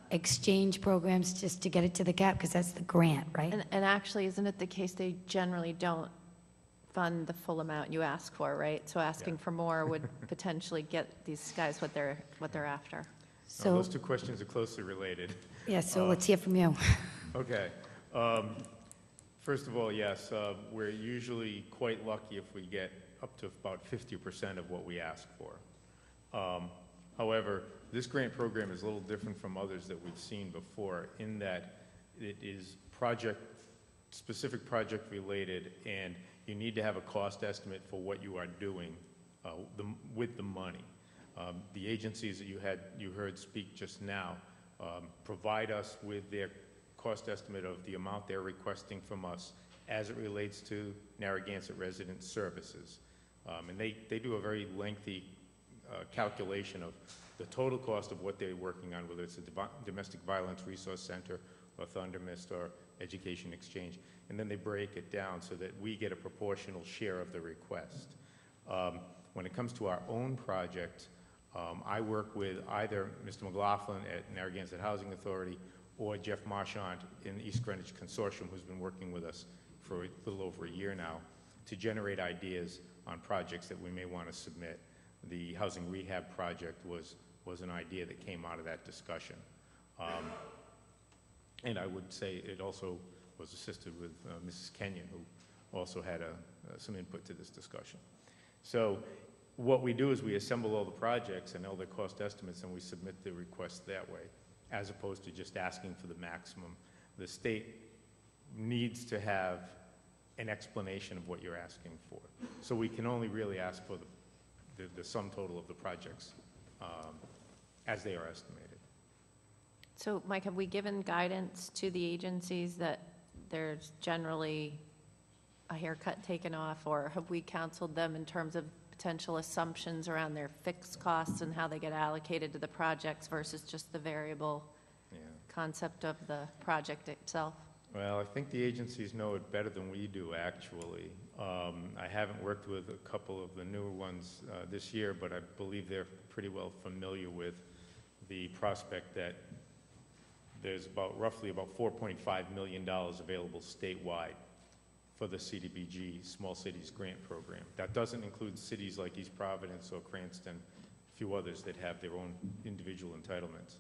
Speaker 1: exchange programs just to get it to the cap, because that's the grant, right?
Speaker 20: And actually, isn't it the case they generally don't fund the full amount you ask for, right? So asking for more would potentially get these guys what they're after.
Speaker 1: So
Speaker 12: those two questions are closely related.
Speaker 1: Yeah, so let's hear from you.
Speaker 12: Okay. First of all, yes, we're usually quite lucky if we get up to about 50% of what we ask for. However, this grant program is a little different from others that we've seen before in that it is specific project related, and you need to have a cost estimate for what you are doing with the money. The agencies that you heard speak just now provide us with their cost estimate of the amount they're requesting from us as it relates to Narragansett resident services. And they do a very lengthy calculation of the total cost of what they're working on, whether it's a domestic violence resource center or Thunder Mist or education exchange. And then they break it down so that we get a proportional share of the request. When it comes to our own project, I work with either Mr. McLaughlin at Narragansett Housing Authority or Jeff Marchant in the East Greenwich Consortium, who's been working with us for a little over a year now, to generate ideas on projects that we may want to submit. The housing rehab project was an idea that came out of that discussion. And I would say it also was assisted with Mrs. Kenyon, who also had some input to this discussion. So what we do is we assemble all the projects and all the cost estimates, and we submit the request that way, as opposed to just asking for the maximum. The state needs to have an explanation of what you're asking for. So we can only really ask for the sum total of the projects as they are estimated.
Speaker 20: So, Mike, have we given guidance to the agencies that there's generally a haircut taken off, or have we counseled them in terms of potential assumptions around their fixed costs and how they get allocated to the projects versus just the variable concept of the project itself?
Speaker 12: Well, I think the agencies know it better than we do, actually. I haven't worked with a couple of the newer ones this year, but I believe they're pretty well familiar with the prospect that there's roughly about $4.5 million available statewide for the CDBG Small Cities Grant Program. That doesn't include cities like East Providence or Cranston, a few others that have their own individual entitlements.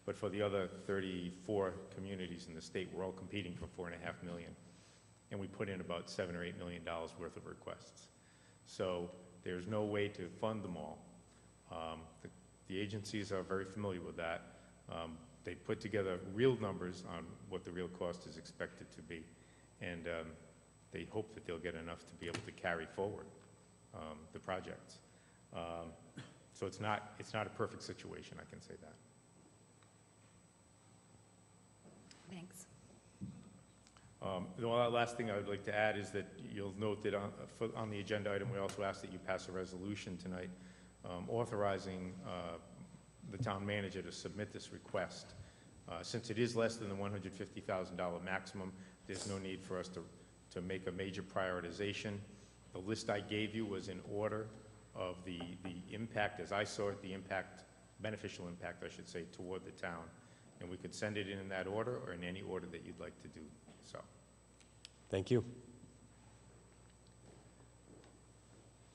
Speaker 12: But for the other 34 communities in the state, we're all competing for $4.5 million. And we put in about $7 or $8 million worth of requests. So there's no way to fund them all. The agencies are very familiar with that. They put together real numbers on what the real cost is expected to be. And they hope that they'll get enough to be able to carry forward the projects. So it's not a perfect situation, I can say that.
Speaker 1: Thanks.
Speaker 12: The last thing I would like to add is that you'll note that on the agenda item, we also ask that you pass a resolution tonight authorizing the town manager to submit this request Since it is less than the $150,000 maximum, there's no need for us to make a major prioritization. The list I gave you was in order of the impact, as I saw it, the impact, beneficial impact, I should say, toward the town. And we could send it in that order or in any order that you'd like to do so.
Speaker 2: Thank you.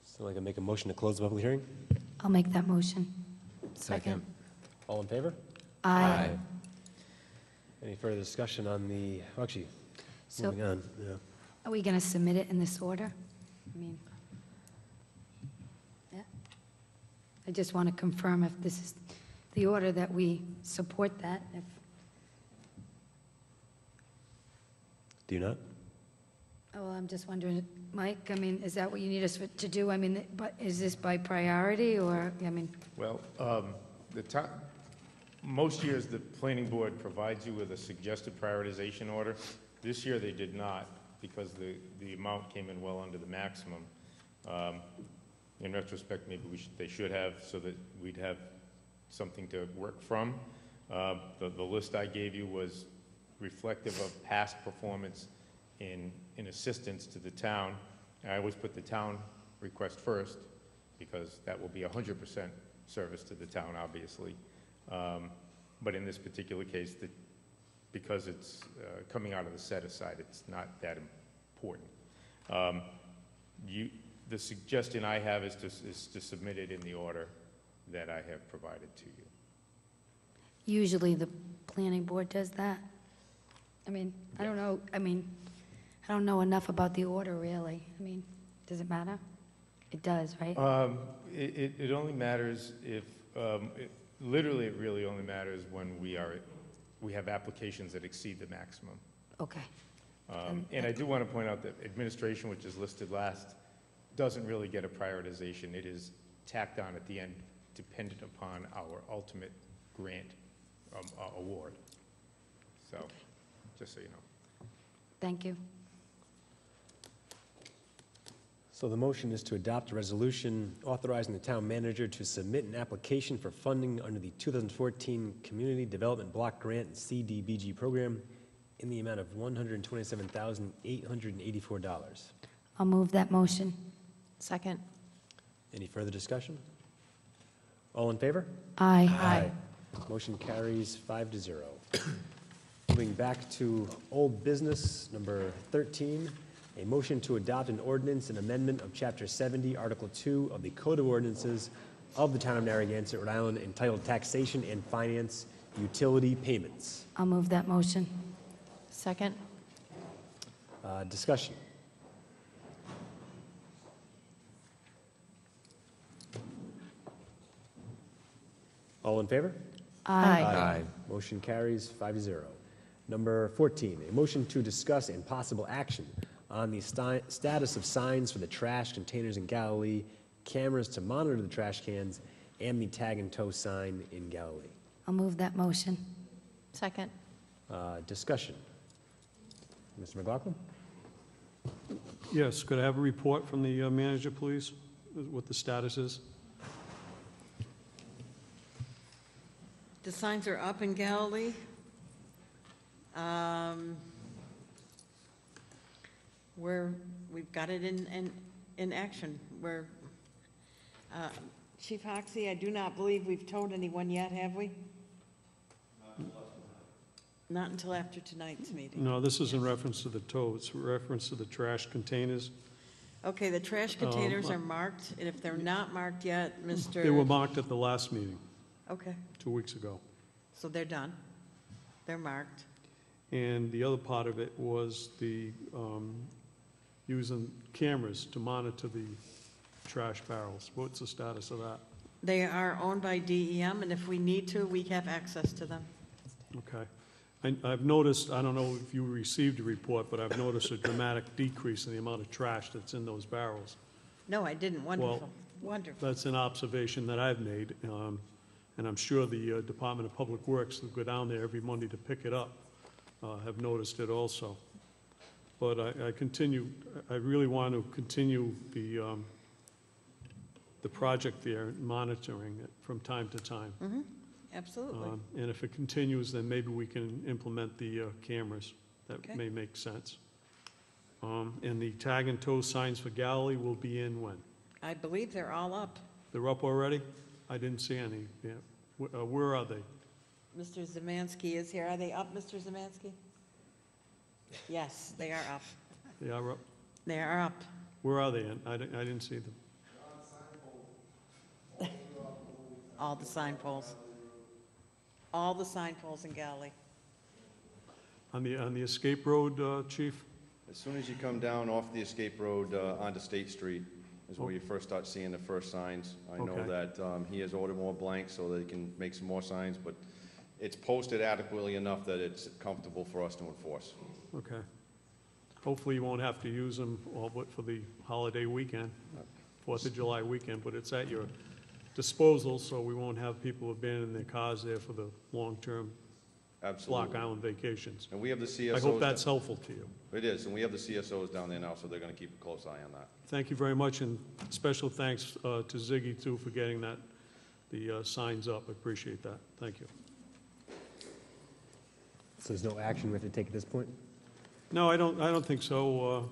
Speaker 2: So I can make a motion to close the public hearing?
Speaker 1: I'll make that motion.
Speaker 3: Second.
Speaker 2: All in favor?
Speaker 1: Aye.
Speaker 2: Any further discussion on the, actually,
Speaker 1: So-
Speaker 2: moving on, yeah.
Speaker 1: Are we going to submit it in this order? I mean, yeah. I just want to confirm if this is the order that we support that. If
Speaker 2: Do you not?
Speaker 1: Oh, well, I'm just wondering, Mike, I mean, is that what you need us to do? I mean, but is this by priority, or, I mean,
Speaker 12: Well, most years, the planning board provides you with a suggested prioritization order. This year, they did not, because the amount came in well under the maximum. In retrospect, maybe they should have, so that we'd have something to work from. The list I gave you was reflective of past performance in assistance to the town. I always put the town request first, because that will be 100% service to the town, obviously. But in this particular case, because it's coming out of the set-aside, it's not that important. The suggestion I have is to submit it in the order that I have provided to you.
Speaker 1: usually the planning board does that? I mean, I don't know, I don't know enough about the order, really. I mean, does it matter? It does, right?
Speaker 12: It only matters if, literally, it really only matters when we have applications that exceed the maximum.
Speaker 1: Okay.
Speaker 12: And I do want to point out that administration, which is listed last, doesn't really get a prioritization. It is tacked on at the end, dependent upon our ultimate grant award. So, just so you know.
Speaker 1: Thank you.
Speaker 2: So the motion is to adopt a resolution authorizing the town manager to submit an application for funding under the 2014 Community Development Block Grant CDBG program in the amount of $127,884.
Speaker 1: I'll move that motion.
Speaker 20: Second.
Speaker 2: Any further discussion? All in favor?
Speaker 1: Aye.
Speaker 2: Aye. Motion carries 5-0. Moving back to old business, number 13, a motion to adopt an ordinance and amendment of Chapter 70, Article 2 of the Code of Ordinances of the Town of Narragansett, Rhode Island, entitled Taxation and Finance Utility Payments.
Speaker 1: I'll move that motion.
Speaker 20: Second.
Speaker 2: Discussion. All in favor?
Speaker 1: Aye.
Speaker 2: Motion carries 5-0. Number 14, a motion to discuss and possible action on the status of signs for the trash containers in Galilee, cameras to monitor the trash cans, and the tag and tow sign in Galilee.
Speaker 1: I'll move that motion.
Speaker 20: Second.
Speaker 2: Discussion. Mr. McLaughlin?
Speaker 9: Yes, could I have a report from the manager, please, what the status is?
Speaker 10: The signs are up in Galilee. We've got it in action. Chief Hoxie, I do not believe we've told anyone yet, have we? Not until after tonight's meeting.
Speaker 9: No, this is in reference to the tow, it's in reference to the trash containers.
Speaker 10: Okay, the trash containers are marked, and if they're not marked yet, Mr.
Speaker 9: They were marked at the last meeting,
Speaker 10: Okay,
Speaker 9: 2 weeks ago.
Speaker 10: so they're done. They're marked.
Speaker 9: And the other part of it was the, using cameras to monitor the trash barrels. What's the status of that?
Speaker 10: They are owned by DEM, and if we need to, we have access to them.
Speaker 9: Okay. I've noticed, I don't know if you received a report, but I've noticed a dramatic decrease in the amount of trash that's in those barrels.
Speaker 10: No, I didn't. Wonderful.
Speaker 9: Well,
Speaker 10: Wonderful.
Speaker 9: That's an observation that I've made, and I'm sure the Department of Public Works that go down there every Monday to pick it up have noticed it also. But I really want to continue the project there, monitoring it from time to time.
Speaker 10: Absolutely.
Speaker 9: And if it continues, then maybe we can implement the cameras. That
Speaker 10: Okay.
Speaker 9: may make sense. And the tag and tow signs for Galilee will be in when?
Speaker 10: I believe they're all up.
Speaker 9: They're up already? I didn't see any yet. Where are they?
Speaker 10: Mr. Zemansky is here. Are they up, Mr. Zemansky? Yes, they are up.
Speaker 9: They are up?
Speaker 10: They are up.
Speaker 9: Where are they in? I didn't see them.
Speaker 10: All the sign poles. All the sign poles in Galilee.
Speaker 9: On the escape road, Chief?
Speaker 4: As soon as you come down off the escape road onto State Street is where you first start seeing the first signs. I know
Speaker 9: Okay.
Speaker 4: that he has ordered more blanks so that he can make some more signs, but it's posted adequately enough that it's comfortable for us to enforce.
Speaker 9: Okay. Hopefully you won't have to use them all but for the holiday weekend, 4th of July weekend, but it's at your disposal, so we won't have people abandon their cars there for the long-term
Speaker 4: Absolutely.
Speaker 9: Block Island vacations.
Speaker 4: And we have the CSOs.
Speaker 9: I hope that's helpful to you.
Speaker 4: It is, and we have the CSOs down there now, so they're going to keep a close eye on that.
Speaker 9: Thank you very much, and special thanks to Ziggy, too, for getting the signs up. I appreciate that. Thank you.
Speaker 2: So there's no action we have to take at this point?
Speaker 9: No, I don't think so.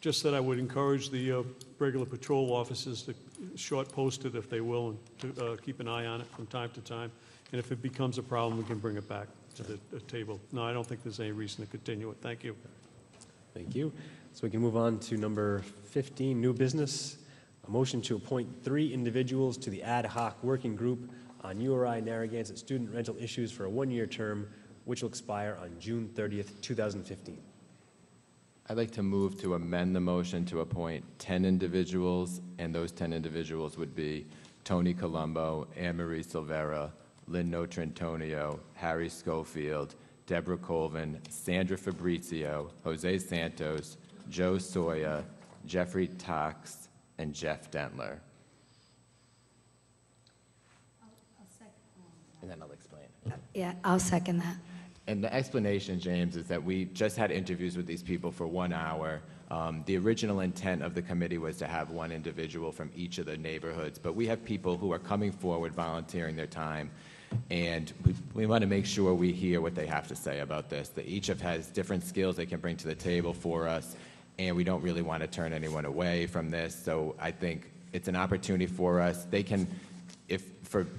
Speaker 9: Just that I would encourage the regular patrol officers to short post it if they will, and to keep an eye on it from time to time. And if it becomes a problem, we can bring it back to the table. No, I don't think there's any reason to continue it. Thank you.
Speaker 2: Thank you. So we can move on to number 15, new business. A motion to appoint 3 individuals to the ad hoc working group on URI Narragansett student rental issues for a 1-year term, which will expire on June 30th, 2015.
Speaker 3: I'd like to move to amend the motion to appoint 10 individuals, and those 10 individuals would be Tony Colombo, Anne Marie Silvera, Lynn Notrantonio, Harry Schofield, Deborah Colvin, Sandra Fabrizio, Jose Santos, Joe Soya, Jeffrey Tox, and Jeff Dentler. And then I'll explain.
Speaker 1: Yeah, I'll second that.
Speaker 3: And the explanation, James, is that we just had interviews with these people for 1 hour. The original intent of the committee was to have 1 individual from each of the neighborhoods, but we have people who are coming forward volunteering their time, and we want to make sure we hear what they have to say about this, that each has different skills they can bring to the table for us, and we don't really want to turn anyone away from this, so I think it's an opportunity for us. They can,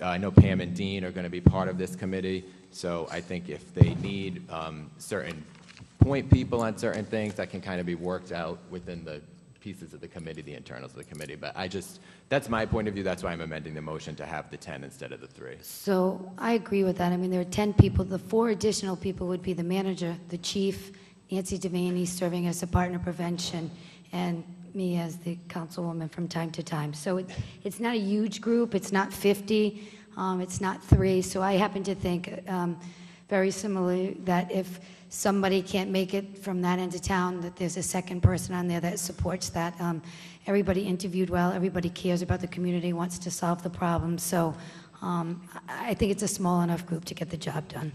Speaker 3: I know Pam and Dean are going to be part of this committee, so I think if they need certain point people on certain things, that can kind of be worked out within the pieces of the committee, the internals of the committee. But that's my point of view. That's why I'm amending the motion to have the 10 instead of the 3.
Speaker 1: So I agree with that. I mean, there are 10 people. The 4 additional people would be the manager, the chief, Nancy Devaney serving as a partner prevention, and me as the councilwoman from time to time. So it's not a huge group. It's not 50. It's not 3. So I happen to think very similarly that if somebody can't make it from that end of town, that there's a second person on there that supports that. Everybody interviewed well. Everybody cares about the community, wants to solve the problem. So I think it's a small enough group to get the job done.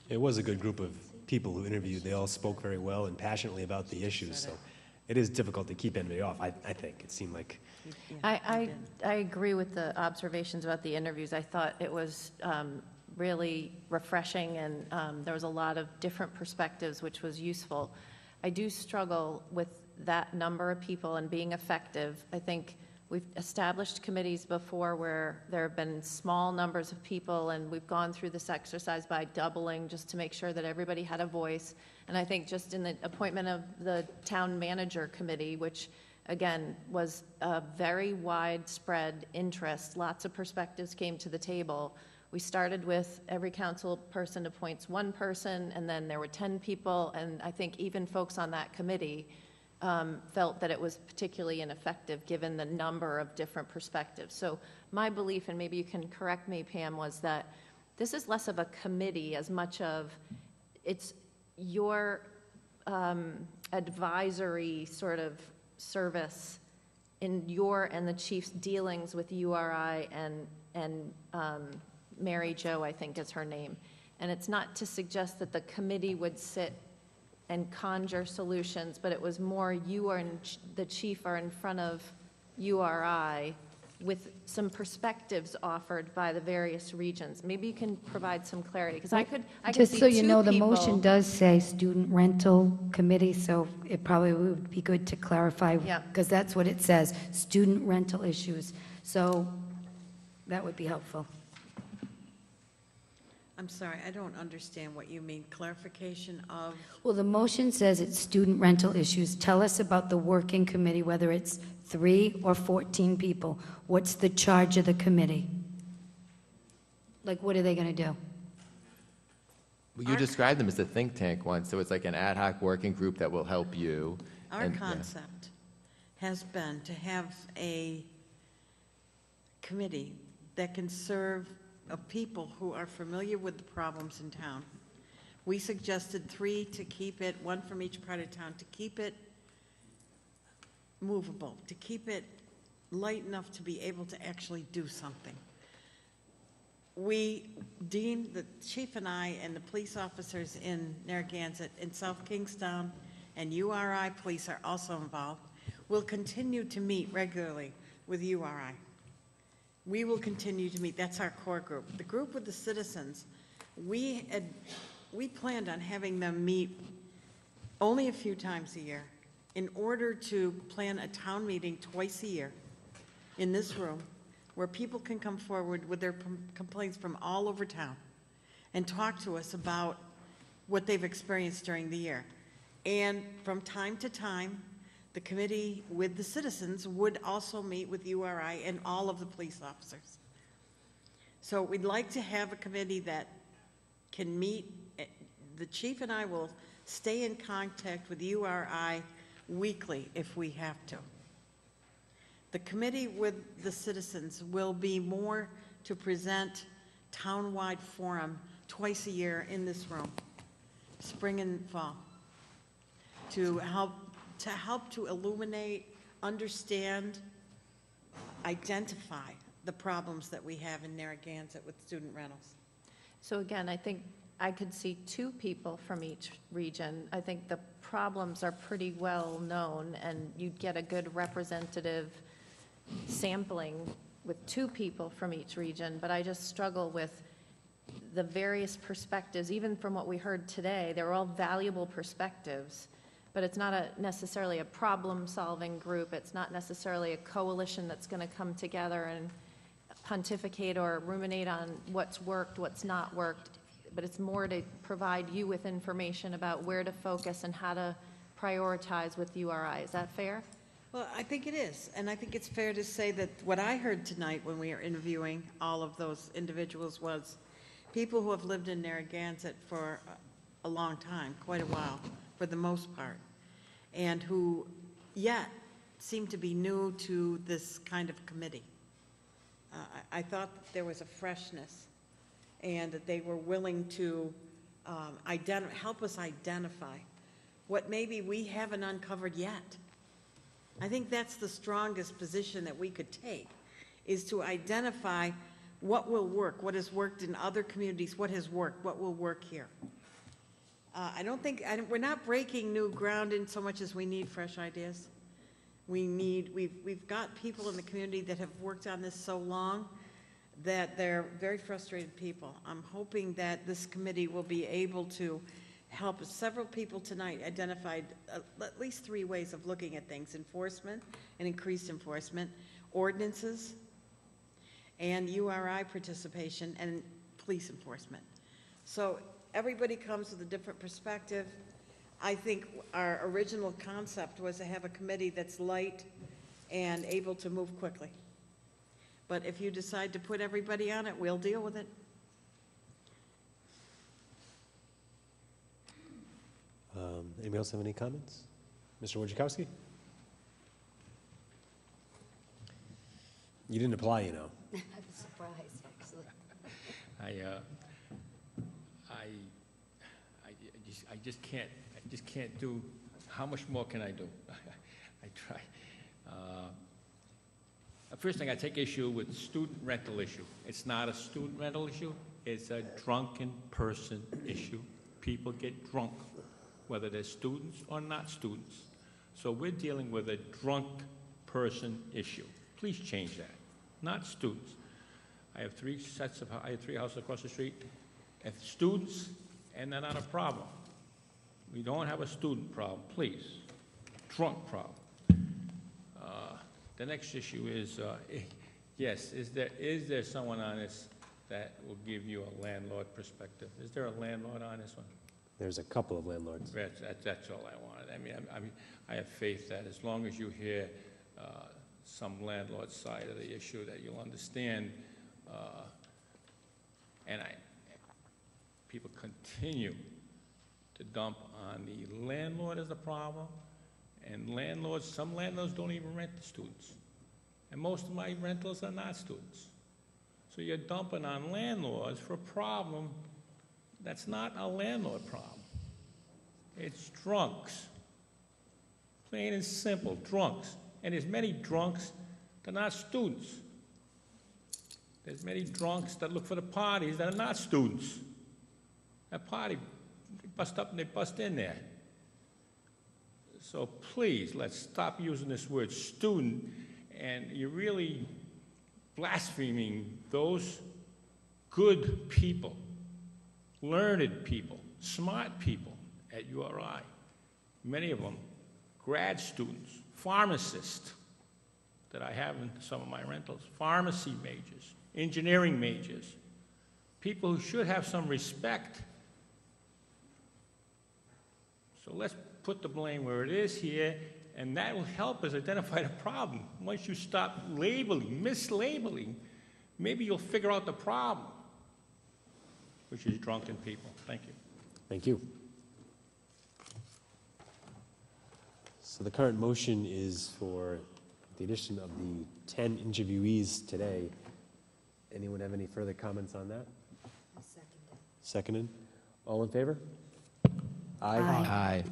Speaker 2: It was a good group of people who interviewed. They all spoke very well and passionately about the issues, so it is difficult to keep anybody off, I think. It seemed like...
Speaker 20: I agree with the observations about the interviews. I thought it was really refreshing, and there was a lot of different perspectives, which was useful. I do struggle with that number of people and being effective. I think we've established committees before where there have been small numbers of people, and we've gone through this exercise by doubling just to make sure that everybody had a voice. And I think just in the appointment of the town manager committee, which again was a very widespread interest, lots of perspectives came to the table. We started with every council person appoints 1 person, and then there were 10 people, and I think even folks on that committee felt that it was particularly ineffective given the number of different perspectives. So my belief, and maybe you can correct me, Pam, was that this is less of a committee as much of it's your advisory sort of service in your and the chief's dealings with URI and Mary Jo, I think is her name. And it's not to suggest that the committee would sit and conjure solutions, but it was more you and the chief are in front of URI with some perspectives offered by the various regions. Maybe you can provide some clarity, because I could
Speaker 1: Just
Speaker 20: see
Speaker 1: so you
Speaker 20: two
Speaker 1: know, the
Speaker 20: people-
Speaker 1: motion does say student rental committee, so it probably would be good to clarify.
Speaker 20: Yeah.
Speaker 1: Because that's what it says, student rental issues. So that would be helpful.
Speaker 10: I'm sorry, I don't understand what you mean. Clarification of,
Speaker 1: Well, the motion says it's student rental issues. Tell us about the working committee, whether it's 3 or 14 people. What's the charge of the committee? Like, what are they going to do?
Speaker 3: Well, you described them as a think tank once, so it's like an ad hoc working group that will help you.
Speaker 10: our
Speaker 3: and- yeah.
Speaker 10: concept has been to have a committee that can serve of people who are familiar with the problems in town. We suggested 3 to keep it, 1 from each part of town, to keep it movable, to keep it light enough to be able to actually do something. Dean, the chief and I, and the police officers in Narragansett, in South Kingstown, and URI police are also involved, will continue to meet regularly with URI. We will continue to meet. That's our core group. The group with the citizens, we planned on having them meet only a few times a year in order to plan a town meeting twice a year in this room where people can come forward with their complaints from all over town and talk to us about what they've experienced during the year. And from time to time, the committee with the citizens would also meet with URI and all of the police officers. So we'd like to have a committee that can meet. The chief and I will stay in contact with URI weekly if we have to. The committee with the citizens will be more to present townwide forum twice a year in this room, spring and fall, to help to illuminate, understand, identify the problems that we have in Narragansett with student rentals.
Speaker 20: So again, I think I could see 2 people from each region. I think the problems are pretty well known, and you'd get a good representative sampling with 2 people from each region, but I just struggle with the various perspectives. Even from what we heard today, they're all valuable perspectives, but it's not necessarily a problem-solving group. It's not necessarily a coalition that's going to come together and pontificate or ruminate on what's worked, what's not worked, but it's more to provide you with information about where to focus and how to prioritize with URI. Is that fair?
Speaker 10: Well, I think it is, and I think it's fair to say that what I heard tonight when we were interviewing all of those individuals was people who have lived in Narragansett for a long time, quite a while, for the most part, and who yet seem to be new to this kind of committee. I thought there was a freshness, and that they were willing to help us identify what maybe we haven't uncovered yet. I think that's the strongest position that we could take, is to identify what will work, what has worked in other communities, what has worked, what will work here. We're not breaking new ground in so much as we need fresh ideas. We've got people in the community that have worked on this so long that they're very frustrated people. I'm hoping that this committee will be able to help. Several people tonight identified at least 3 ways of looking at things: enforcement and increased enforcement, ordinances, and URI participation, and police enforcement. So everybody comes with a different perspective. I think our original concept was to have a committee that's light and able to move quickly. But if you decide to put everybody on it, we'll deal with it.
Speaker 2: Anybody else have any comments? Mr. Wojciechowski? You didn't apply, you know.
Speaker 1: I was surprised, actually.
Speaker 21: I just can't do. How much more can I do? I try. First thing, I take issue with student rental issue. It's not a student rental issue. It's a drunken person issue. People get drunk, whether they're students or not students. So we're dealing with a drunk person issue. Please change that. not students. I have three houses across the street, and students, and they're not a problem. We don't have a student problem, please. Drunk problem. The next issue is, yes, is there someone on this that will give you a landlord perspective? Is there a landlord on this one?
Speaker 2: There's a couple of landlords.
Speaker 21: That's all I wanted. I have faith that as long as you hear some landlord side of the issue, that you'll understand. People continue to dump on the landlord as a problem, and some landlords don't even rent to students. And most of my rentals are not students. So you're dumping on landlords for a problem that's not a landlord problem. It's drunks. Plain and simple, drunks. And there's many drunks that are not students. There's many drunks that look for the parties that are not students. That party, they bust up and they bust in there. So please, let's stop using this word student, and you're really blaspheming those good people, learned people, smart people at URI. Many of them grad students, pharmacists that I have in some of my rentals, pharmacy majors, engineering majors, people who should have some respect. So let's put the blame where it is here, and that will help us identify the problem. Once you stop labeling, mislabeling, maybe you'll figure out the problem, which is drunken people. Thank you.
Speaker 2: Thank you. So the current motion is for the addition of the 10 interviewees today. Anyone have any further comments on that? Seconded. All in favor? Aye.
Speaker 3: Aye.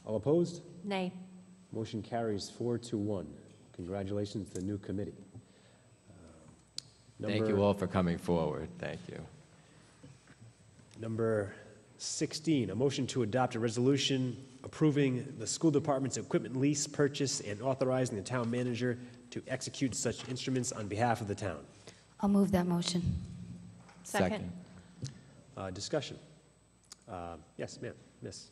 Speaker 2: All opposed?
Speaker 20: Nay.
Speaker 2: Motion carries 4-1. Congratulations to the new committee.
Speaker 3: Thank you all for coming forward. Thank you.
Speaker 2: Number 16, a motion to adopt a resolution approving the school department's equipment lease purchase and authorizing the town manager to execute such instruments on behalf of the town.
Speaker 1: I'll move that motion.
Speaker 20: Second.
Speaker 2: Discussion. Yes, ma'am. Miss.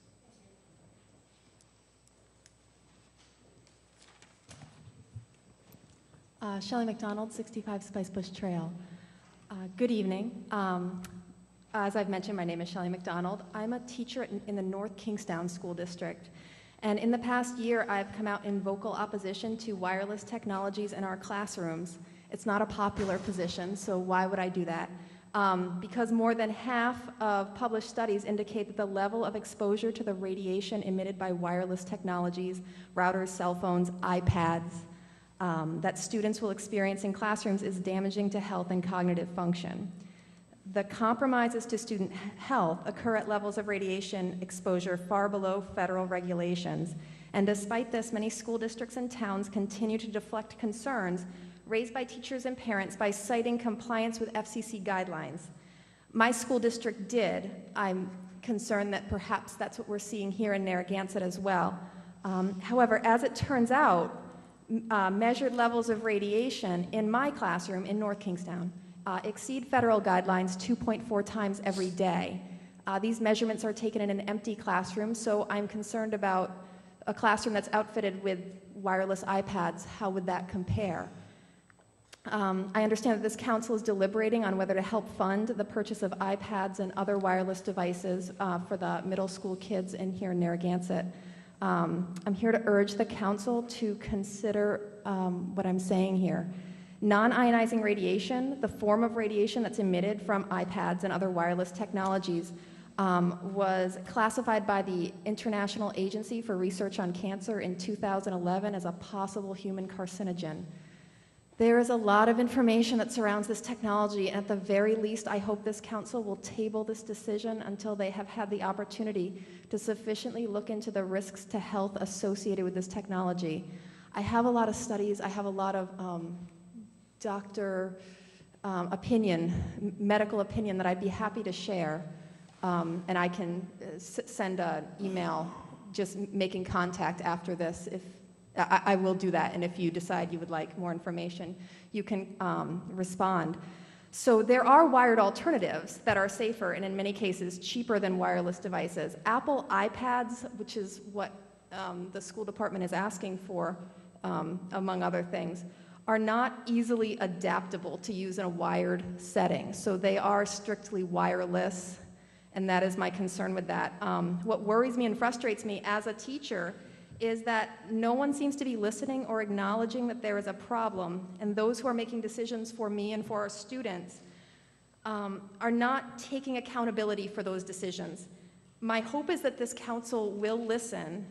Speaker 5: Shelley McDonald, 65 Spice Bush Trail. Good evening. As I've mentioned, my name is Shelley McDonald. I'm a teacher in the North Kingstown School District. And in the past year, I've come out in vocal opposition to wireless technologies in our classrooms. It's not a popular position, so why would I do that? Because more than half of published studies indicate that the level of exposure to the radiation emitted by wireless technologies, routers, cell phones, iPads, that students will experience in classrooms is damaging to health and cognitive function. The compromises to student health occur at levels of radiation exposure far below federal regulations. And despite this, many school districts and towns continue to deflect concerns raised by teachers and parents by citing compliance with FCC guidelines. My school district did. I'm concerned that perhaps that's what we're seeing here in Narragansett as well. However, as it turns out, measured levels of radiation in my classroom in North Kingstown exceed federal guidelines 2.4 times every day. These measurements are taken in an empty classroom, so I'm concerned about a classroom that's outfitted with wireless iPads. How would that compare? I understand that this council is deliberating on whether to help fund the purchase of iPads and other wireless devices for the middle school kids in here in Narragansett. I'm here to urge the council to consider what I'm saying here. Non-ionizing radiation, the form of radiation that's emitted from iPads and other wireless technologies, was classified by the International Agency for Research on Cancer in 2011 as a possible human carcinogen. There is a lot of information that surrounds this technology, and at the very least, I hope this council will table this decision until they have had the opportunity to sufficiently look into the risks to health associated with this technology. I have a lot of studies, I have a lot of doctor opinion, medical opinion that I'd be happy to share, and I can send an email just making contact after this I will do that, and if you decide you would like more information, you can respond. So there are wired alternatives that are safer and in many cases cheaper than wireless devices. Apple iPads, which is what the school department is asking for, among other things, are not easily adaptable to use in a wired setting. So they are strictly wireless, and that is my concern with that. What worries me and frustrates me as a teacher is that no one seems to be listening or acknowledging that there is a problem, and those who are making decisions for me and for our students are not taking accountability for those decisions. My hope is that this council will listen.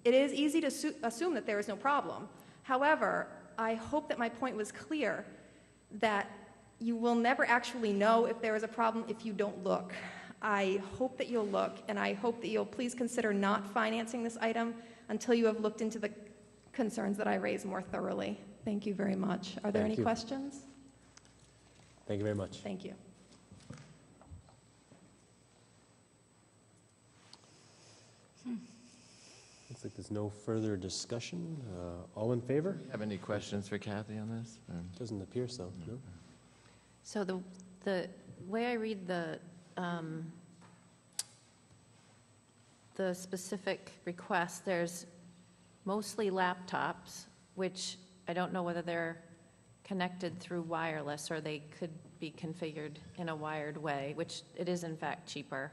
Speaker 5: It is easy to assume that there is no problem. However, I hope that my point was clear, that you will never actually know if there is a problem if you don't look. I hope that you'll look, and I hope that you'll please consider not financing this item until you have looked into the concerns that I raised more thoroughly. Thank you very much. Are there any questions?
Speaker 2: Thank you very much.
Speaker 5: Thank you.
Speaker 2: Looks like there's no further discussion. All in favor?
Speaker 3: Have any questions for Kathy on this?
Speaker 2: Doesn't appear so, no?
Speaker 20: So the way I read the specific request, there's mostly laptops, which I don't know whether they're connected through wireless or they could be configured in a wired way, which it is in fact cheaper.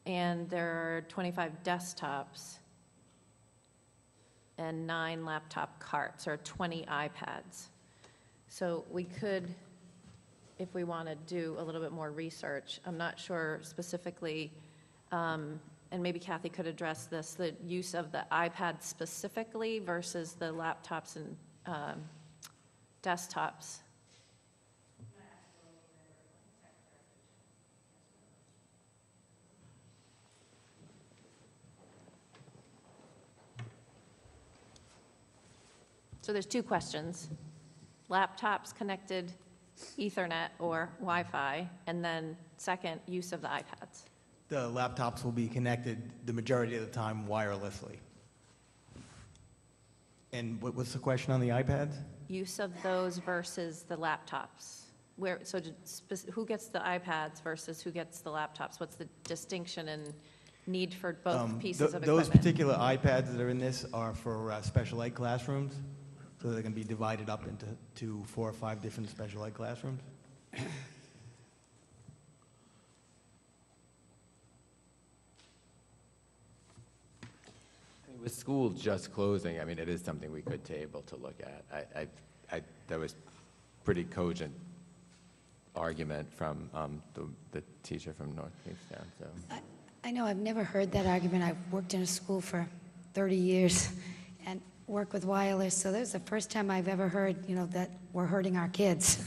Speaker 20: And there are 25 desktops and 9 laptop carts, or 20 iPads. So we could, if we want to do a little bit more research, I'm not sure specifically, and maybe Kathy could address this, the use of the iPad specifically versus the laptops and desktops. So there's 2 questions. Laptops connected Ethernet or Wi-Fi, and then second, use of the iPads.
Speaker 7: The laptops will be connected the majority of the time wirelessly. And what's the question on the iPads?
Speaker 20: Use of those versus the laptops. Who gets the iPads versus who gets the laptops? What's the distinction and need for both pieces of equipment?
Speaker 7: Those particular iPads that are in this are for special ed classrooms, so they're going to be divided up into 4 or 5 different special ed classrooms.
Speaker 3: With school just closing, I mean, it is something we could table to look at. That was pretty cogent argument from the teacher from North Kingstown. So
Speaker 1: I know, I've never heard that argument. I've worked in a school for 30 years and worked with wireless, so that was the first time I've ever heard, that we're hurting our kids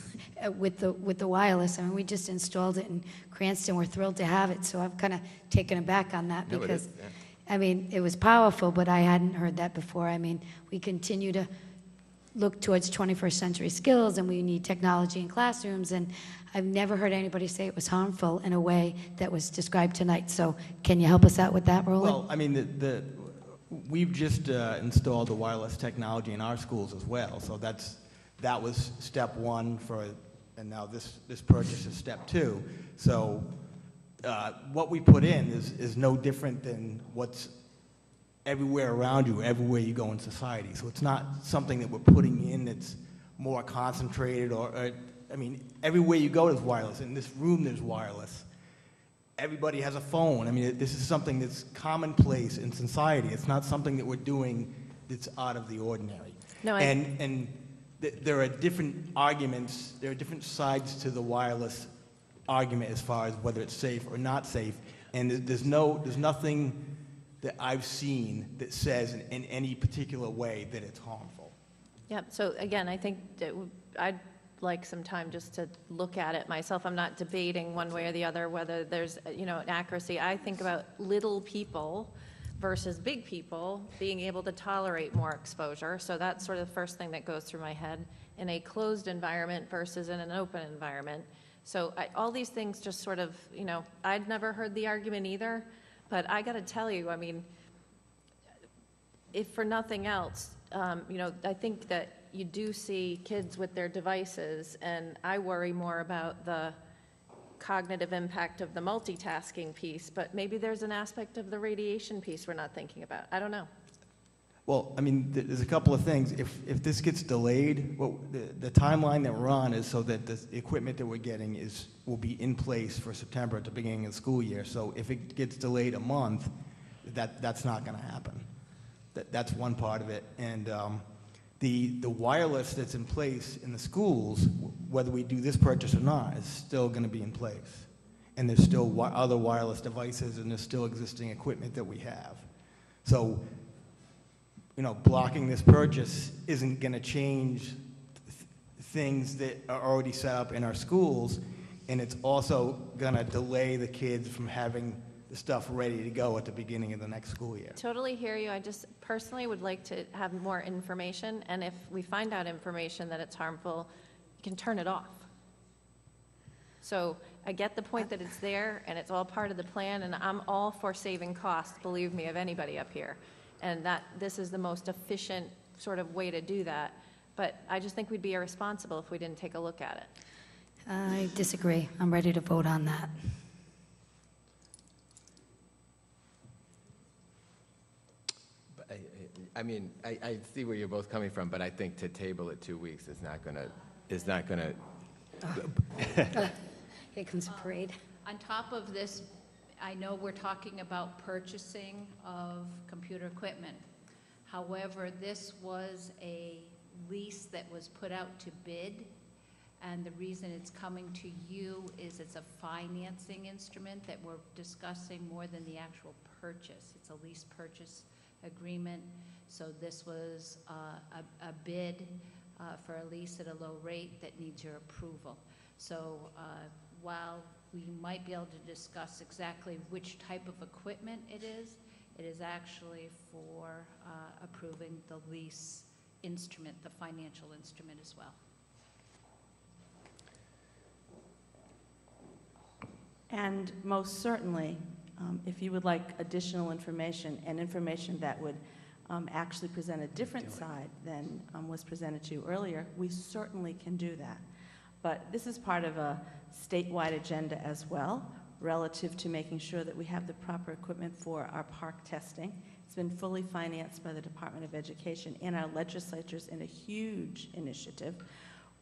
Speaker 1: with the wireless. I mean, we just installed it in Cranston. We're thrilled to have it, so I'm kind of taken aback on that because, I mean, it was powerful, but I hadn't heard that before. I mean, we continue to look towards 21st century skills, and we need technology in classrooms, and I've never heard anybody say it was harmful in a way that was described tonight. So can you help us out with that, Roland?
Speaker 7: Well, I mean, we've just installed the wireless technology in our schools as well, so that was step 1 and now this purchase is step 2. So what we put in is no different than what's everywhere around you, everywhere you go in society. So it's not something that we're putting in that's more concentrated I mean, everywhere you go there's wireless. In this room there's wireless. Everybody has a phone. I mean, this is something that's commonplace in society. It's not something that we're doing that's out of the ordinary.
Speaker 20: No,
Speaker 7: and there are different arguments, there are different sides to the wireless argument as far as whether it's safe or not safe. And there's nothing that I've seen that says in any particular way that it's harmful.
Speaker 20: Yeah, so again, I think that I'd like some time just to look at it myself. I'm not debating one way or the other whether there's, an accuracy. I think about little people versus big people being able to tolerate more exposure. So that's sort of the first thing that goes through my head in a closed environment versus in an open environment. So all these things just sort of, I'd never heard the argument either, but I got to tell you, I mean, if for nothing else, I think that you do see kids with their devices, and I worry more about the cognitive impact of the multitasking piece, but maybe there's an aspect of the radiation piece we're not thinking about. I don't know.
Speaker 7: Well, I mean, there's a couple of things. If this gets delayed, the timeline that we're on is so that the equipment that we're getting will be in place for September at the beginning of the school year. So if it gets delayed a month, that's not going to happen. That's one part of it. And the wireless that's in place in the schools, whether we do this purchase or not, is still going to be in place. And there's still other wireless devices, and there's still existing equipment that we have. So, blocking this purchase isn't going to change things that are already set up in our schools, and it's also going to delay the kids from having the stuff ready to go at the beginning of the next school year.
Speaker 20: Totally hear you. I just personally would like to have more information, and if we find out information that it's harmful, you can turn it off. So I get the point that it's there, and it's all part of the plan, and I'm all for saving costs, believe me, of anybody up here. And that this is the most efficient sort of way to do that. But I just think we'd be irresponsible if we didn't take a look at it.
Speaker 1: I disagree. I'm ready to vote on that.
Speaker 3: I see where you're both coming from, but I think to table it 2 weeks is not gonna.
Speaker 1: Here comes a parade.
Speaker 6: On top of this, I know we're talking about purchasing of computer equipment. However, this was a lease that was put out to bid, and the reason it's coming to you is it's a financing instrument that we're discussing more than the actual purchase. It's a lease purchase agreement, so this was a bid for a lease at a low rate that needs your approval. So while we might be able to discuss exactly which type of equipment it is actually for approving the lease instrument, the financial instrument as well.
Speaker 22: And most certainly, if you would like additional information and information that would actually present a different side than was presented to you earlier, we certainly can do that. But this is part of a statewide agenda as well, relative to making sure that we have the proper equipment for our park testing. It's been fully financed by the Department of Education and our legislatures in a huge initiative.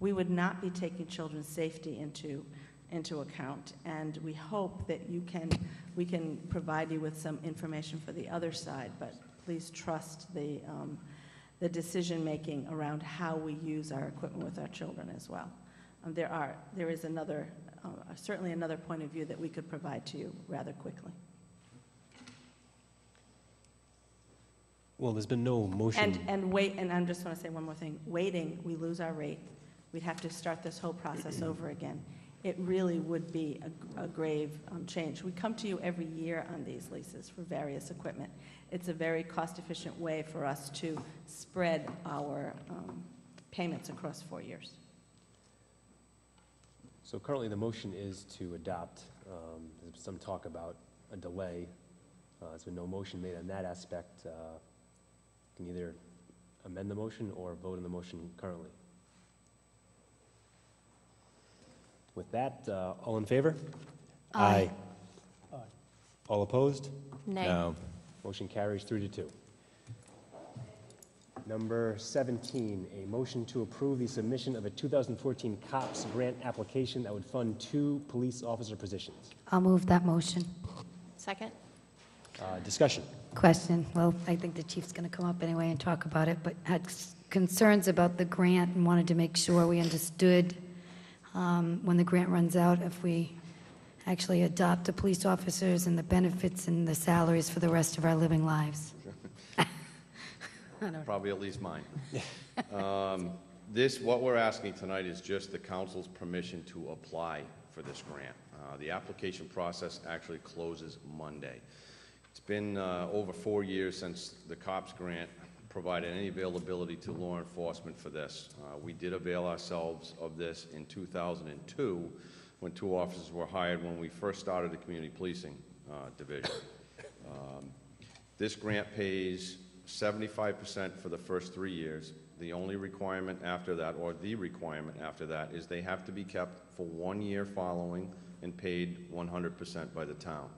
Speaker 22: We would not be taking children's safety into account, and we hope that we can provide you with some information for the other side, but please trust the decision-making around how we use our equipment with our children as well. There is certainly another point of view that we could provide to you rather quickly.
Speaker 2: Well, there's been no motion.
Speaker 22: And I just want to say one more thing. Waiting, we lose our rate. We'd have to start this whole process over again. It really would be a grave change. We come to you every year on these leases for various equipment. It's a very cost-efficient way for us to spread our payments across 4 years.
Speaker 2: So currently, the motion is to adopt. There's some talk about a delay. There's been no motion made on that aspect. Can you either amend the motion or vote on the motion currently? With that, all in favor?
Speaker 1: Aye.
Speaker 2: All opposed?
Speaker 20: Nay.
Speaker 3: No.
Speaker 2: Motion carries 3-2. Number 17, a motion to approve the submission of a 2014 COPS grant application that would fund 2 police officer positions.
Speaker 1: I'll move that motion.
Speaker 20: Second?
Speaker 2: Discussion.
Speaker 1: Question. Well, I think the chief's going to come up anyway and talk about it, but had concerns about the grant and wanted to make sure we understood when the grant runs out if we actually adopt the police officers and the benefits and the salaries for the rest of our living lives.
Speaker 4: Probably at least mine. What we're asking tonight is just the council's permission to apply for this grant. The application process actually closes Monday. It's been over 4 years since the COPS grant provided any availability to law enforcement for this. We did avail ourselves of this in 2002 when 2 officers were hired when we first started the community policing division. This grant pays 75% for the first 3 years. The only requirement after that, or the requirement after that, is they have to be kept for 1 year following and paid 100% by the town.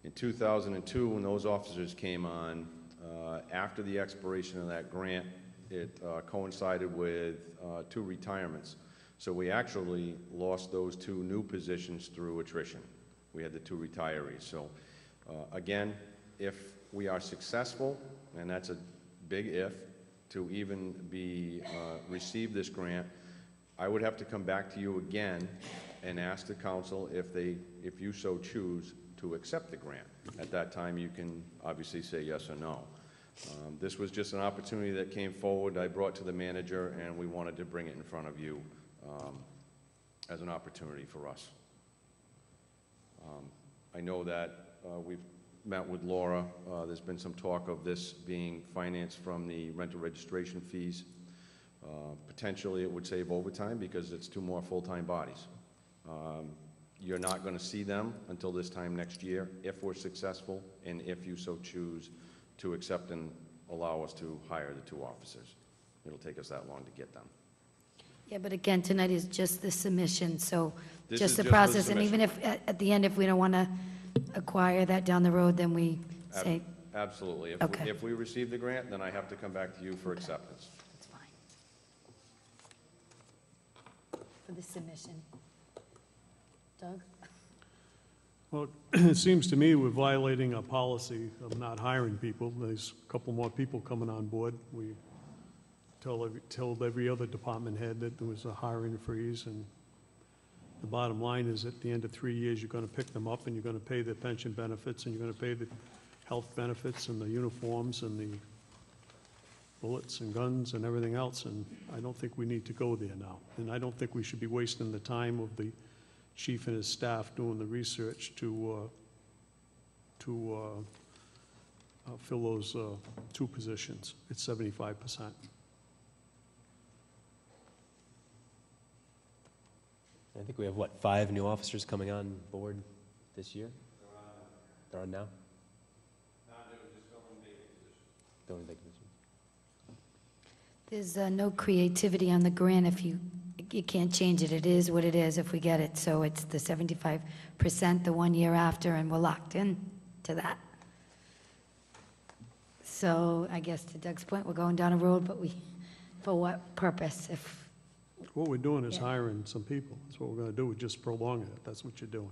Speaker 4: In 2002, when those officers came on, after the expiration of that grant, it coincided with 2 retirements. So we actually lost those 2 new positions through attrition. We had the 2 retirees. So again, if we are successful, and that's a big if, to even be receive this grant, I would have to come back to you again and ask the council if you so choose to accept the grant. At that time, you can obviously say yes or no. This was just an opportunity that came forward, I brought to the manager, and we wanted to bring it in front of you as an opportunity for us. I know that we've met with Laura. There's been some talk of this being financed from the rental registration fees. Potentially, it would save overtime because it's 2 more full-time bodies. You're not going to see them until this time next year if we're successful and if you so choose to accept and allow us to hire the 2 officers. It'll take us that long to get them.
Speaker 1: Yeah, but again, tonight is just the submission, so
Speaker 4: This
Speaker 1: just
Speaker 4: is
Speaker 1: the
Speaker 4: just the
Speaker 1: process. And even
Speaker 4: submission.
Speaker 1: if, at the end, if we don't want to acquire that down the road, then we say,
Speaker 4: Absolutely.
Speaker 1: Okay.
Speaker 4: If we receive the grant, then I have to come back to you for acceptance.
Speaker 1: that's fine. For the submission. Doug?
Speaker 9: Well, it seems to me we're violating a policy of not hiring people. There's a couple more people coming on board. We told every other department head that there was a hiring freeze, and the bottom line is at the end of 3 years, you're going to pick them up and you're going to pay their pension benefits and you're going to pay the health benefits and the uniforms and the bullets and guns and everything else, and I don't think we need to go there now. And I don't think we should be wasting the time of the chief and his staff doing the research to fill those 2 positions. It's 75%.
Speaker 2: I think we have, what, 5 new officers coming on board this year? They're on now? Filling vacant positions.
Speaker 1: There's no creativity on the grant if you can't change it. It is what it is if we get it. So it's the 75% the 1 year after, and we're locked in to that. So I guess to Doug's point, we're going down a road, but for what purpose?
Speaker 9: What we're doing is
Speaker 1: Yeah.
Speaker 9: hiring some people. That's what we're going to do, we're just prolonging it. That's what you're doing.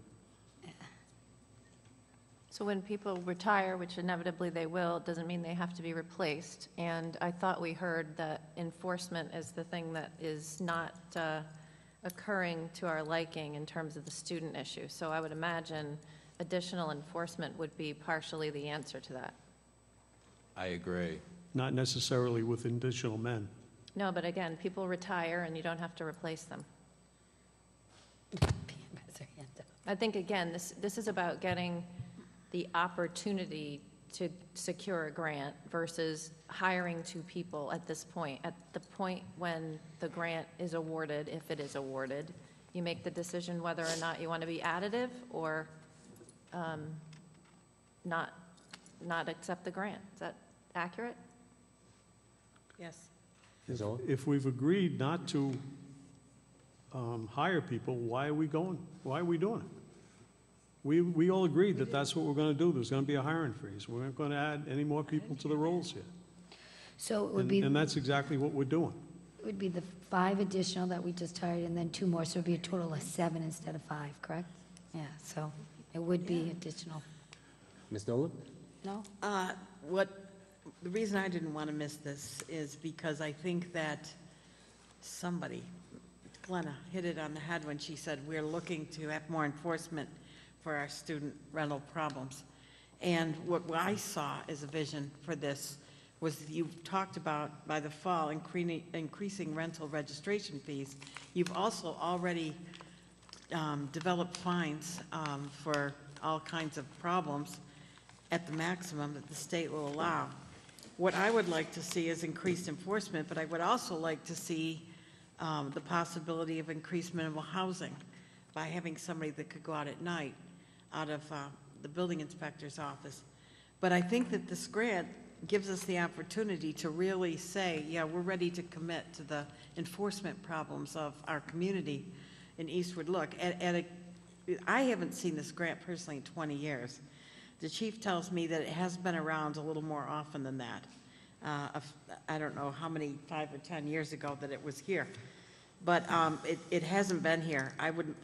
Speaker 20: So when people retire, which inevitably they will, it doesn't mean they have to be replaced. And I thought we heard that enforcement is the thing that is not occurring to our liking in terms of the student issue. So I would imagine additional enforcement would be partially the answer to that.
Speaker 3: I agree.
Speaker 9: Not necessarily with additional men.
Speaker 20: No, but again, people retire and you don't have to replace them. I think, again, this is about getting the opportunity to secure a grant versus hiring 2 people at this point. At the point when the grant is awarded, if it is awarded, you make the decision whether or not you want to be additive or not accept the grant. Is that accurate?
Speaker 10: Yes.
Speaker 9: If we've agreed not to hire people, why are we going? Why are we doing it? We all agreed that that's what we're going to do. There's going to be a hiring freeze. We aren't going to add any more people to the rolls here.
Speaker 1: So it would be,
Speaker 9: And that's exactly what we're doing.
Speaker 1: it would be the 5 additional that we just hired and then 2 more, so it'd be a total of 7 instead of 5, correct? Yeah, so it would be additional.
Speaker 2: Ms. Nolan?
Speaker 1: No?
Speaker 10: The reason I didn't want to miss this is because I think that somebody, Glenna, hit it on the head when she said we're looking to have more enforcement for our student rental problems. And what I saw as a vision for this was that you talked about by the fall increasing rental registration fees. You've also already developed fines for all kinds of problems at the maximum that the state will allow. What I would like to see is increased enforcement, but I would also like to see the possibility of increased minimal housing by having somebody that could go out at night out of the building inspector's office. But I think that this grant gives us the opportunity to really say, yeah, we're ready to commit to the enforcement problems of our community in Eastwood. Look, I haven't seen this grant personally in 20 years. The chief tells me that it has been around a little more often than that. I don't know how many, 5 or 10 years ago that it was here. But it hasn't been here.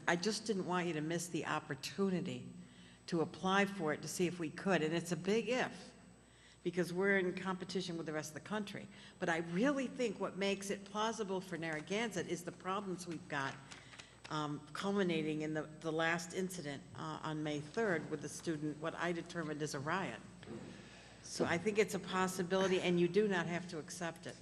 Speaker 10: I just didn't want you to miss the opportunity to apply for it to see if we could. And it's a big if, because we're in competition with the rest of the country. But I really think what makes it plausible for Narragansett is the problems we've got, culminating in the last incident on May 3rd with the student, what I determined as a riot. So I think it's a possibility, and you do not have to accept it.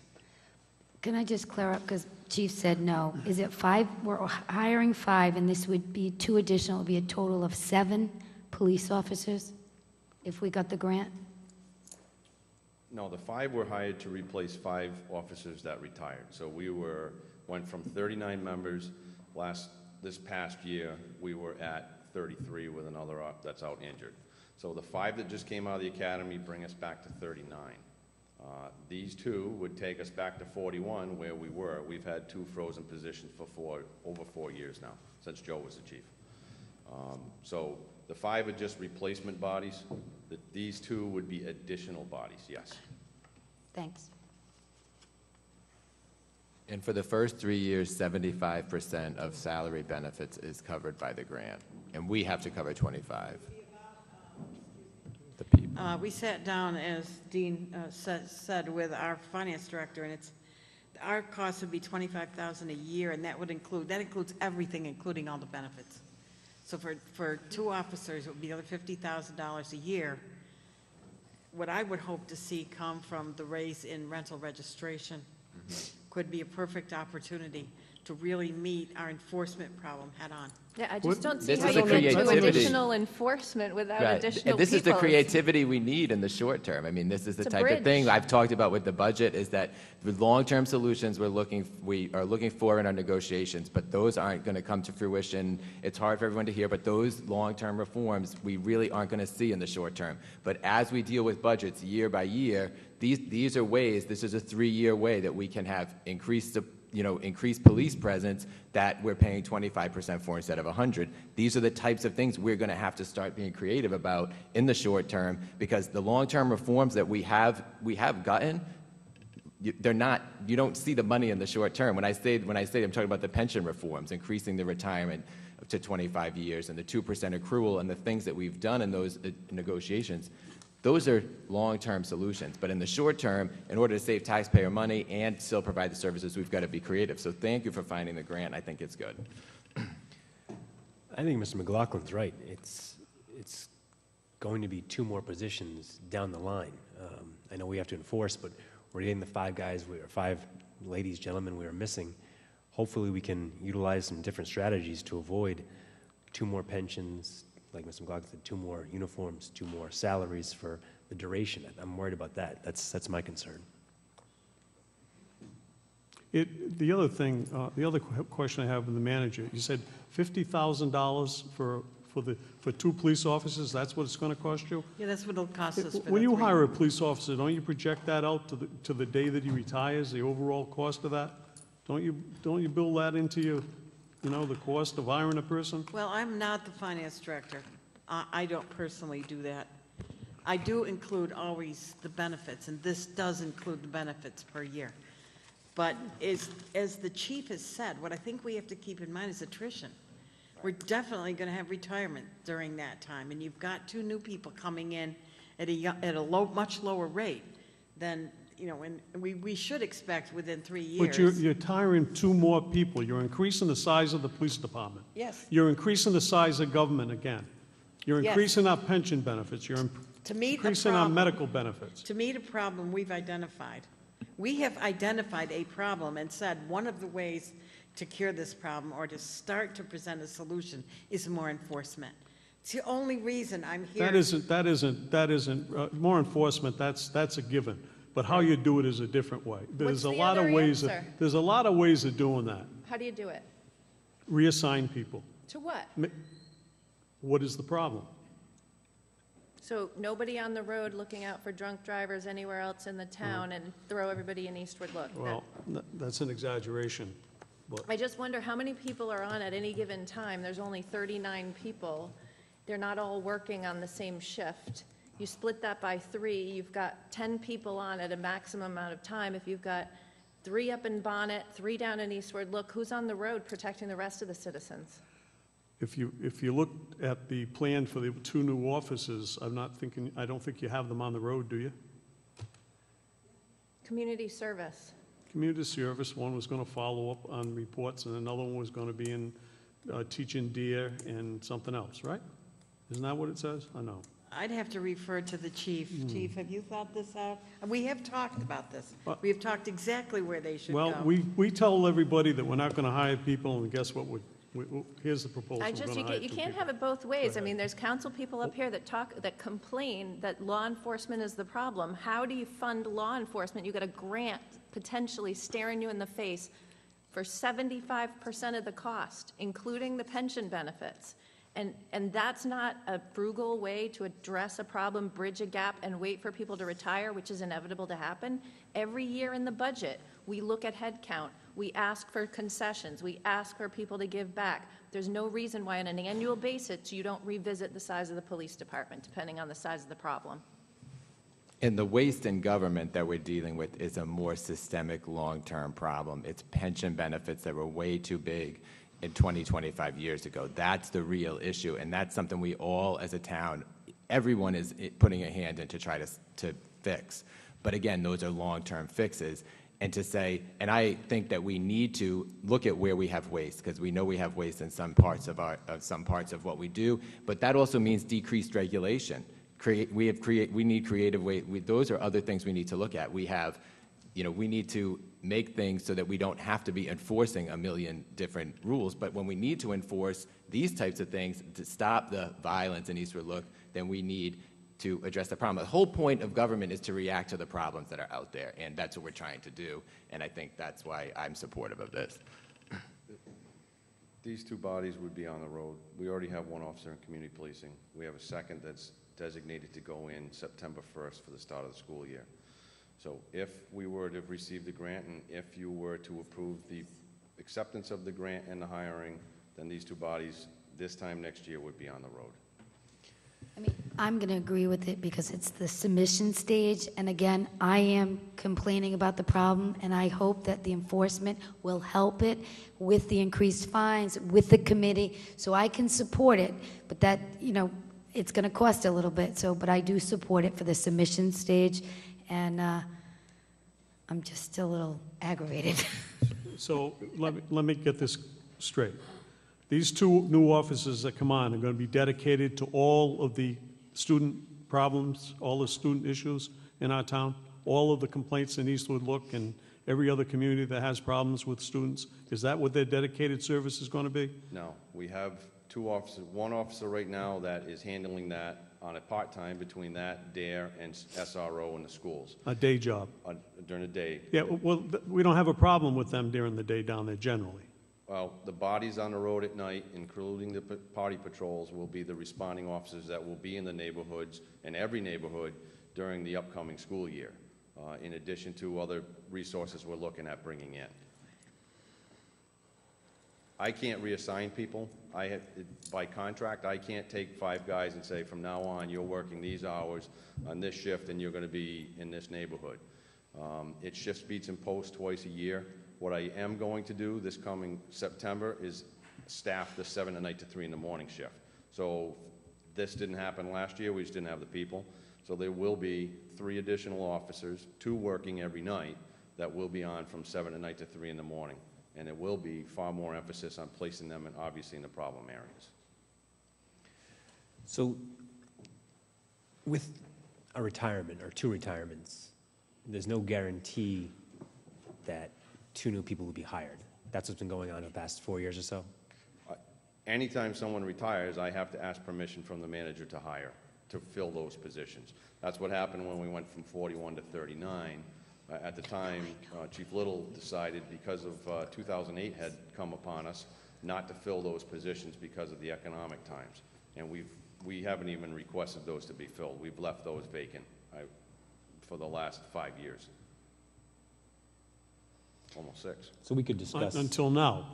Speaker 1: Can I just clear up, because Chief said no. Is it 5? We're hiring 5, and this would be 2 additional, it would be a total of 7 police officers if we got the grant?
Speaker 4: No, the 5 were hired to replace 5 officers that retired. So we went from 39 members this past year. We were at 33 with another that's out injured. So the 5 that just came out of the academy bring us back to 39. These 2 would take us back to 41 where we were. We've had 2 frozen positions for over 4 years now, since Joe was the chief. So the 5 are just replacement bodies. These 2 would be additional bodies, yes.
Speaker 1: Thanks.
Speaker 3: And for the first 3 years, 75% of salary benefits is covered by the grant, and we have to cover 25. The people.
Speaker 10: We sat down, as Dean said, with our finance director, and our cost would be $25,000 a year, and that includes everything, including all the benefits. So for 2 officers, it would be another $50,000 a year. What I would hope to see come from the raise in rental registration could be a perfect opportunity to really meet our enforcement problem head on.
Speaker 20: Yeah, I just don't see
Speaker 3: This
Speaker 20: how
Speaker 3: is
Speaker 20: you
Speaker 3: the
Speaker 20: get to
Speaker 3: creativity.
Speaker 20: additional enforcement without additional
Speaker 3: This is the
Speaker 20: people.
Speaker 3: creativity we need in the short term. I mean, this is the
Speaker 20: It's a
Speaker 3: type of thing
Speaker 20: bridge.
Speaker 3: I've talked about with the budget, is that with long-term solutions we are looking for in our negotiations, but those aren't going to come to fruition. It's hard for everyone to hear, but those long-term reforms we really aren't going to see in the short term. But as we deal with budgets year by year, these are ways, this is a 3-year way that we can have increased police presence that we're paying 25% for instead of 100. These are the types of things we're going to have to start being creative about in the short term, because the long-term reforms that we have gotten, you don't see the money in the short term. When I say I'm talking about the pension reforms, increasing the retirement to 25 years and the 2% accrual and the things that we've done in those negotiations. Those are long-term solutions, but in the short term, in order to save taxpayer money and still provide the services, we've got to be creative. So thank you for finding the grant. I think it's good.
Speaker 2: I think Mr. McLaughlin's right. It's going to be 2 more positions down the line. I know we have to enforce, but we're getting the 5 ladies, gentlemen we are missing. Hopefully we can utilize some different strategies to avoid 2 more pensions, like Mr. McLaughlin said, 2 more uniforms, 2 more salaries for the duration. I'm worried about that. That's my concern.
Speaker 9: The other thing, the other question I have with the manager, you said $50,000 for 2 police officers, that's what it's going to cost you?
Speaker 10: Yeah, that's what it'll cost us for
Speaker 9: When you
Speaker 10: 3
Speaker 9: hire a police officer, don't you project that out to the day that he retires, the overall cost of that? Don't you build that into the cost of hiring a person?
Speaker 10: Well, I'm not the finance director. I don't personally do that. I do include always the benefits, and this does include the benefits per year. But as the chief has said, what I think we have to keep in mind is attrition. We're definitely going to have retirement during that time, and you've got 2 new people coming in at a much lower rate than, and we should expect within 3 years.
Speaker 9: But you're hiring 2 more people. You're increasing the size of the police department.
Speaker 10: Yes.
Speaker 9: You're increasing the size of government again. You're
Speaker 10: Yes.
Speaker 9: increasing our pension benefits. You're
Speaker 10: To meet a
Speaker 9: increasing our
Speaker 10: problem-
Speaker 9: medical benefits.
Speaker 10: To meet a problem we've identified. We have identified a problem and said one of the ways to cure this problem or to start to present a solution is more enforcement. It's the only reason I'm here.
Speaker 9: That isn't more enforcement. That's a given. But how you do it is a different way. There's a
Speaker 20: the
Speaker 9: lot of
Speaker 20: other
Speaker 9: ways.
Speaker 20: answer?
Speaker 9: There's a lot of ways of doing that.
Speaker 20: How do you do it?
Speaker 9: Reassign people.
Speaker 20: To what?
Speaker 9: What is the problem?
Speaker 20: So nobody on the road looking out for drunk drivers anywhere else in the town and throw everybody an eastward look?
Speaker 9: Well, that's an exaggeration, but
Speaker 20: I just wonder how many people are on at any given time. There's only 39 people. They're not all working on the same shift. You split that by 3, you've got 10 people on at a maximum amount of time. If you've got 3 up in Bonnet, 3 down in Eastward, look, who's on the road protecting the rest of the citizens?
Speaker 9: if you look at the plan for the 2 new offices, I don't think you have them on the road, do you?
Speaker 20: Community service.
Speaker 9: Community service, one was going to follow up on reports, and another one was going to be in teaching deer and something else, right? Isn't that what it says? I know.
Speaker 10: I'd have to refer to the chief. Chief, have you thought this out? We have talked about this. We have talked exactly where they should go.
Speaker 9: Well, we tell everybody that we're not going to hire people, and guess what? Here's the proposal.
Speaker 20: You can't have it both ways. I mean, there's council people up here that complain that law enforcement is the problem. How do you fund law enforcement? You got a grant potentially staring you in the face for 75% of the cost, including the pension benefits. And that's not a frugal way to address a problem, bridge a gap, and wait for people to retire, which is inevitable to happen. Every year in the budget, we look at head count. We ask for concessions. We ask for people to give back. There's no reason why on an annual basis you don't revisit the size of the police department, depending on the size of the problem.
Speaker 3: And the waste in government that we're dealing with is a more systemic, long-term problem. It's pension benefits that were way too big in 20, 25 years ago. That's the real issue, and that's something we all, as a town, everyone is putting a hand in to try to fix. But again, those are long-term fixes. And to say, and I think that we need to look at where we have waste, because we know we have waste in some parts of what we do, but that also means decreased regulation. We need creative ways. Those are other things we need to look at. We need to make things so that we don't have to be enforcing a million different rules, but when we need to enforce these types of things to stop the violence in Eastward Look, then we need to address the problem. The whole point of government is to react to the problems that are out there, and that's what we're trying to do, and I think that's why I'm supportive of this.
Speaker 4: These 2 bodies would be on the road. We already have 1 officer in community policing. We have a second that's designated to go in September 1st for the start of the school year. So if we were to receive the grant and if you were to approve the acceptance of the grant and the hiring, then these 2 bodies this time next year would be on the road.
Speaker 1: I mean, I'm going to agree with it because it's the submission stage, and again, I am complaining about the problem, and I hope that the enforcement will help it with the increased fines, with the committee, so I can support it, but that, it's going to cost a little bit, but I do support it for the submission stage, and I'm just still a little aggravated.
Speaker 9: So let me get this straight. These 2 new officers that come on are going to be dedicated to all of the student problems, all the student issues in our town, all of the complaints in Eastwood Look and every other community that has problems with students. Is that what their dedicated service is going to be?
Speaker 4: No, we have 2 officers, 1 officer right now that is handling that on a part-time between that, DARE, and SRO in the schools.
Speaker 9: A day job?
Speaker 4: During the day.
Speaker 9: Yeah, well, we don't have a problem with them during the day down there generally.
Speaker 4: Well, the bodies on the road at night, including the party patrols, will be the responding officers that will be in the neighborhoods, in every neighborhood, during the upcoming school year, in addition to other resources we're looking at bringing in. I can't reassign people. By contract, I can't take 5 guys and say, from now on, you're working these hours on this shift and you're going to be in this neighborhood. It shifts beats and posts twice a year. What I am going to do this coming September is staff the 7 at night to 3 in the morning shift. So this didn't happen last year. We just didn't have the people. So there will be 3 additional officers, 2 working every night, that will be on from 7 at night to 3 in the morning. And there will be far more emphasis on placing them in, obviously, in the problem areas.
Speaker 2: So with a retirement or 2 retirements, there's no guarantee that 2 new people will be hired. That's what's been going on in the past 4 years or so?
Speaker 4: Anytime someone retires, I have to ask permission from the manager to hire, to fill those positions. That's what happened when we went from 41 to 39. At the time, Chief Little decided, because of 2008 had come upon us, not to fill those positions because of the economic times. And we haven't even requested those to be filled. We've left those vacant for the last 5 years. Almost 6.
Speaker 2: So we could discuss.
Speaker 9: Until now,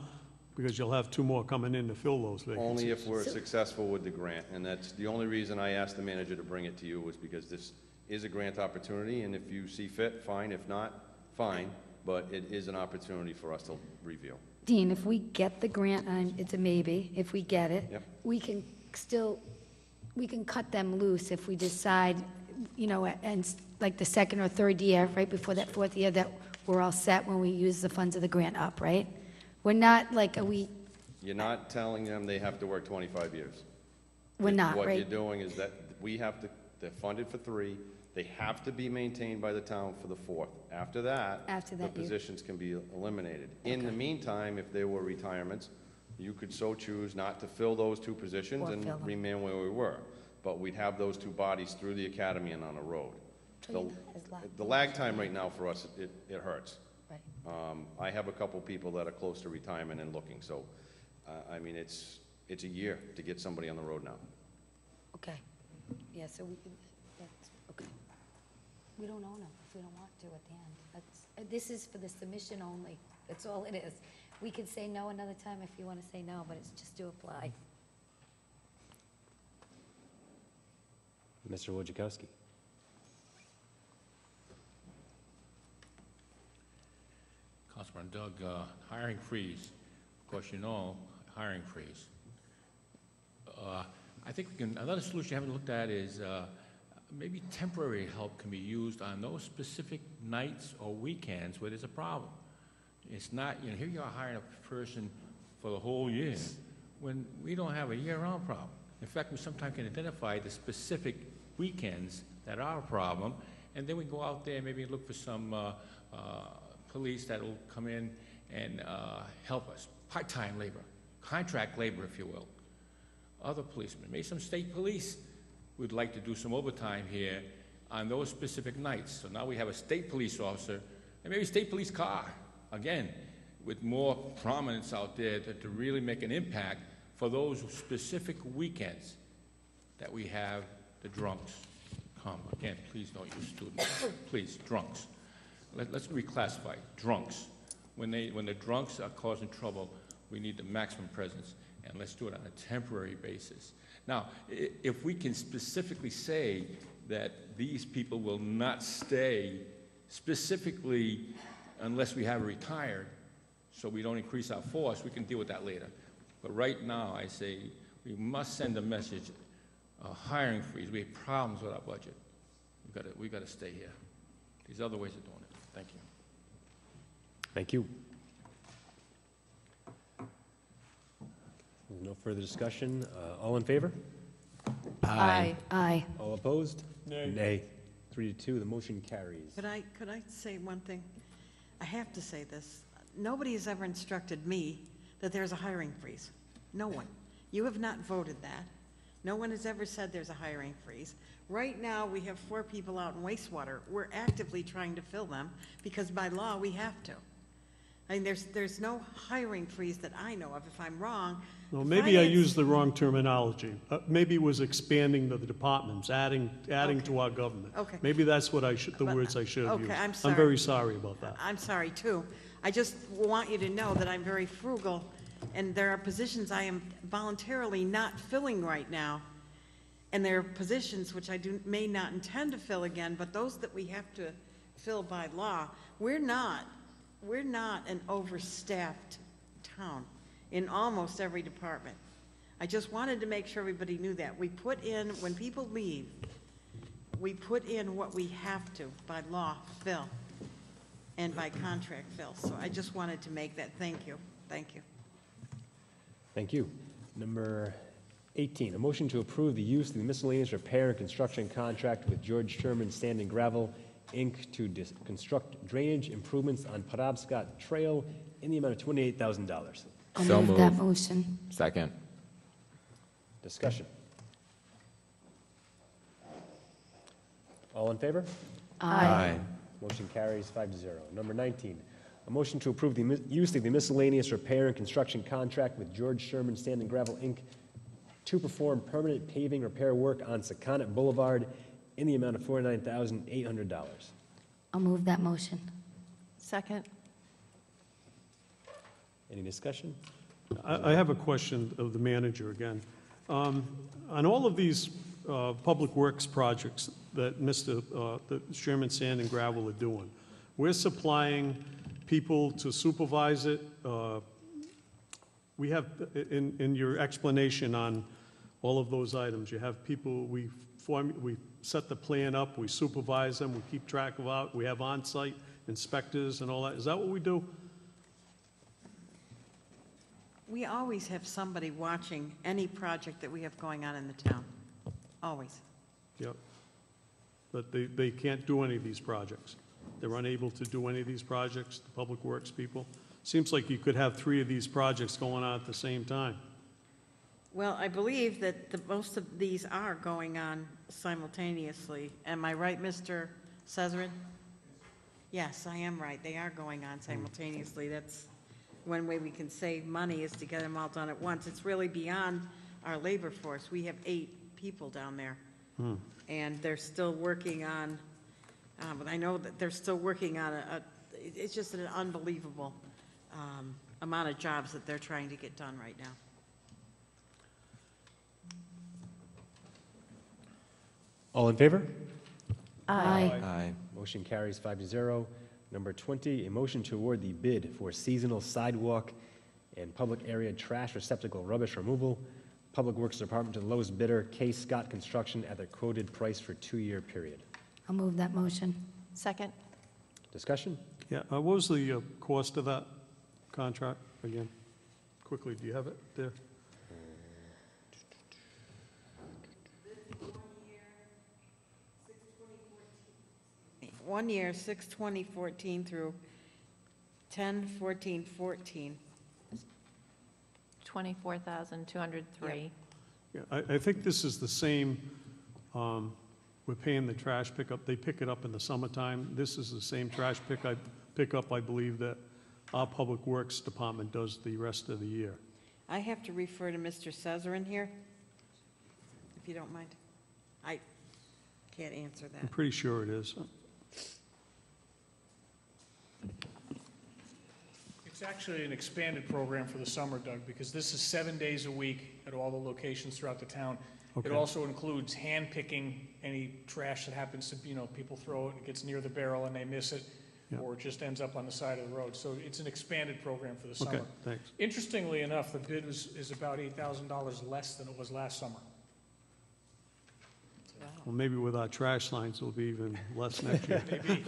Speaker 9: because you'll have 2 more coming in to fill those vacancies.
Speaker 4: Only if we're successful with the grant, and that's the only reason I asked the manager to bring it to you, was because this is a grant opportunity, and if you see fit, fine. If not, fine, but it is an opportunity for us to review.
Speaker 1: Dean, if we get the grant, and it's a maybe, if we get it,
Speaker 4: Yep.
Speaker 1: we can cut them loose if we decide, you know, and like the second or third year, right before that 4th year, that we're all set when we use the funds of the grant up, right? We're not like,
Speaker 4: You're not telling them they have to work 25 years.
Speaker 1: we're not,
Speaker 4: What you're
Speaker 1: right?
Speaker 4: doing is that they're funded for 3, they have to be maintained by the town for the 4th. After that, the
Speaker 1: you-
Speaker 4: positions can be eliminated. In the meantime, if there were retirements, you could so choose not to fill those 2 positions
Speaker 1: Or
Speaker 4: and
Speaker 1: fill them.
Speaker 4: remain where we were. But we'd have those 2 bodies through the academy and on the road. The lag time right now for us, it hurts.
Speaker 1: Right.
Speaker 4: I have a couple people that are close to retirement and looking, so, I mean, it's a year to get somebody on the road now.
Speaker 1: Okay. Yeah, so that's, okay. We don't own them if we don't want to at the end. This is for the submission only. That's all it is. We could say no another time if you want to say no, but it's just to apply.
Speaker 2: Mr. Wojciechowski.
Speaker 21: Councilman Doug, hiring freeze. Of course, you know, hiring freeze. I think another solution you haven't looked at is maybe temporary help can be used on those specific nights or weekends where there's a problem. It's not, you know, here you are hiring a person for the whole year when we don't have a year-round problem. In fact, we sometimes can identify the specific weekends that are a problem, and then we go out there and maybe look for some police that will come in and help us. Part-time labor, contract labor, if you will. Other policemen, maybe some state police would like to do some overtime here on those specific nights. So now we have a state police officer and maybe a state police car, again, with more prominence out there to really make an impact for those specific weekends that we have the drunks come. Again, please don't use students. Please, drunks. Let's reclassify drunks. When the drunks are causing trouble, we need the maximum presence, and let's do it on a temporary basis. Now, if we can specifically say that these people will not stay specifically unless we have retired, so we don't increase our force, we can deal with that later. But right now, I say we must send a message, a hiring freeze. We have problems with our budget. We've got to stay here. There's other ways of doing it. Thank you.
Speaker 2: Thank you. No further discussion. All in favor?
Speaker 1: Aye. Aye.
Speaker 2: All opposed?
Speaker 9: Nay.
Speaker 2: Nay. 3-2, the motion carries.
Speaker 10: Could I say one thing? I have to say this. Nobody has ever instructed me that there's a hiring freeze. No one. You have not voted that. No one has ever said there's a hiring freeze. Right now, we have 4 people out in wastewater. We're actively trying to fill them because by law, we have to. I mean, there's no hiring freeze that I know of. If I'm wrong.
Speaker 9: Well, maybe I used the wrong terminology. Maybe it was expanding the departments, adding to our government.
Speaker 10: Okay.
Speaker 9: Maybe that's what the words I should have used.
Speaker 10: Okay, I'm sorry.
Speaker 9: I'm very sorry about that.
Speaker 10: I'm sorry, too. I just want you to know that I'm very frugal, and there are positions I am voluntarily not filling right now, and there are positions which I may not intend to fill again, but those that we have to fill by law, we're not an overstaffed town in almost every department. I just wanted to make sure everybody knew that. We put in, when people leave, we put in what we have to by law fill and by contract fill. So I just wanted to make that. Thank you. Thank you.
Speaker 2: Thank you. Number 18, a motion to approve the use of the miscellaneous repair and construction contract with George Sherman Sand and Gravel, Inc. to construct drainage improvements on Padabscott Trail in the amount of $28,000.
Speaker 1: I'll move that motion.
Speaker 3: Second.
Speaker 2: Discussion. All in favor?
Speaker 1: Aye.
Speaker 2: Motion carries 5-0. Number 19, a motion to approve the use of the miscellaneous repair and construction contract with George Sherman Sand and Gravel, Inc. to perform permanent paving repair work on Secundit Boulevard in the amount of $49,800.
Speaker 1: I'll move that motion.
Speaker 20: Second.
Speaker 2: Any discussion?
Speaker 9: I have a question of the manager again. On all of these public works projects that the Sherman Sand and Gravel are doing, we're supplying people to supervise it. We have, in your explanation on all of those items, you have people, we set the plan up, we supervise them, we keep track of it, we have on-site inspectors and all that. Is that what we do?
Speaker 10: We always have somebody watching any project that we have going on in the town, always.
Speaker 9: Yep. But they can't do any of these projects. They're unable to do any of these projects, the public works people. Seems like you could have 3 of these projects going on at the same time.
Speaker 10: Well, I believe that most of these are going on simultaneously. Am I right, Mr. Cesarin? Yes, I am right. They are going on simultaneously. That's one way we can save money, is to get them all done at once. It's really beyond our labor force. We have 8 people down there. And they're still working on, but I know that they're still working on it's just an unbelievable amount of jobs that they're trying to get done right now.
Speaker 2: All in favor?
Speaker 1: Aye.
Speaker 3: Aye.
Speaker 2: Motion carries 5-0. Number 20, a motion to award the bid for seasonal sidewalk and public area trash receptacle rubbish removal, Public Works Department to the lowest bidder, K. Scott Construction, at their quoted price for 2-year period.
Speaker 1: I'll move that motion.
Speaker 20: Second.
Speaker 2: Discussion?
Speaker 9: Yeah, what was the cost of that contract again? Quickly, do you have it there?
Speaker 10: 1 year, 6/20/14 through 10/14/14.
Speaker 20: $24,203.
Speaker 9: Yeah, I think this is the same, we're paying the trash pickup. They pick it up in the summertime. This is the same trash pickup, I believe, that our Public Works Department does the rest of the year.
Speaker 10: I have to refer to Mr. Cesarin here, if you don't mind. I can't answer
Speaker 9: I'm
Speaker 10: that.
Speaker 9: pretty sure it is.
Speaker 8: It's actually an expanded program for the summer, Doug, because this is 7 days a week at all the locations throughout the town.
Speaker 9: Okay.
Speaker 8: It also includes hand-picking any trash that happens to, people throw it and it gets near the barrel and they miss it,
Speaker 9: Yeah.
Speaker 8: or it just ends up on the side of the road. So it's an expanded program for the summer.
Speaker 9: Okay, thanks.
Speaker 8: Interestingly enough, the bid is about $8,000 less than it was last summer.
Speaker 9: Well, maybe with our trash lines, it'll be even less next year.
Speaker 8: Maybe.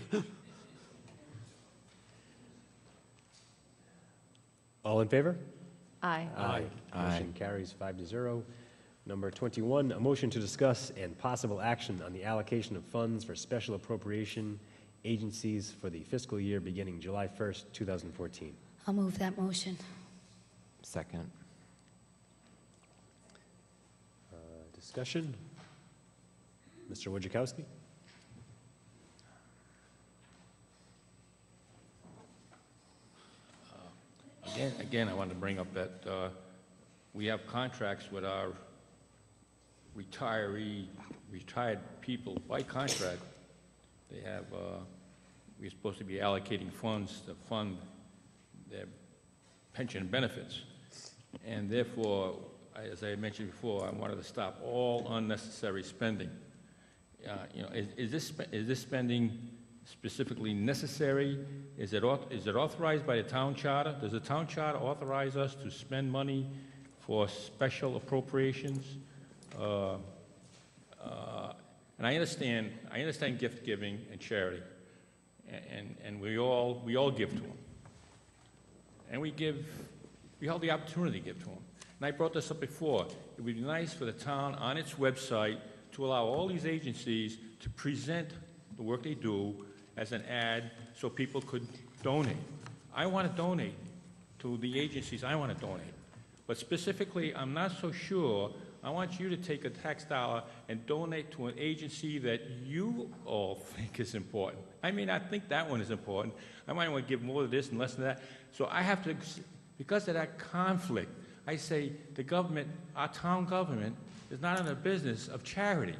Speaker 2: All in favor?
Speaker 20: Aye.
Speaker 2: Aye. Motion carries 5-0. Number 21, a motion to discuss and possible action on the allocation of funds for special appropriation agencies for the fiscal year beginning July 1st, 2014.
Speaker 1: I'll move that motion.
Speaker 3: Second.
Speaker 2: Discussion? Mr. Wojciechowski?
Speaker 21: Again, I want to bring up that we have contracts with our retired people by contract. They have, we're supposed to be allocating funds to fund their pension benefits. And therefore, as I mentioned before, I wanted to stop all unnecessary spending. Is this spending specifically necessary? Is it authorized by the town charter? Does the town charter authorize us to spend money for special appropriations? And I understand gift giving and charity, and we all give to them, and we have the opportunity to give to them. And I brought this up before. It would be nice for the town on its website to allow all these agencies to present the work they do as an ad so people could donate. I want to donate to the agencies I want to donate. But specifically, I'm not so sure. I want you to take a tax dollar and donate to an agency that you all think is important. I may not think that one is important. I might want to give more of this and less of that. So I have to, because of that conflict, I say the government, our town government, is not in the business of charity.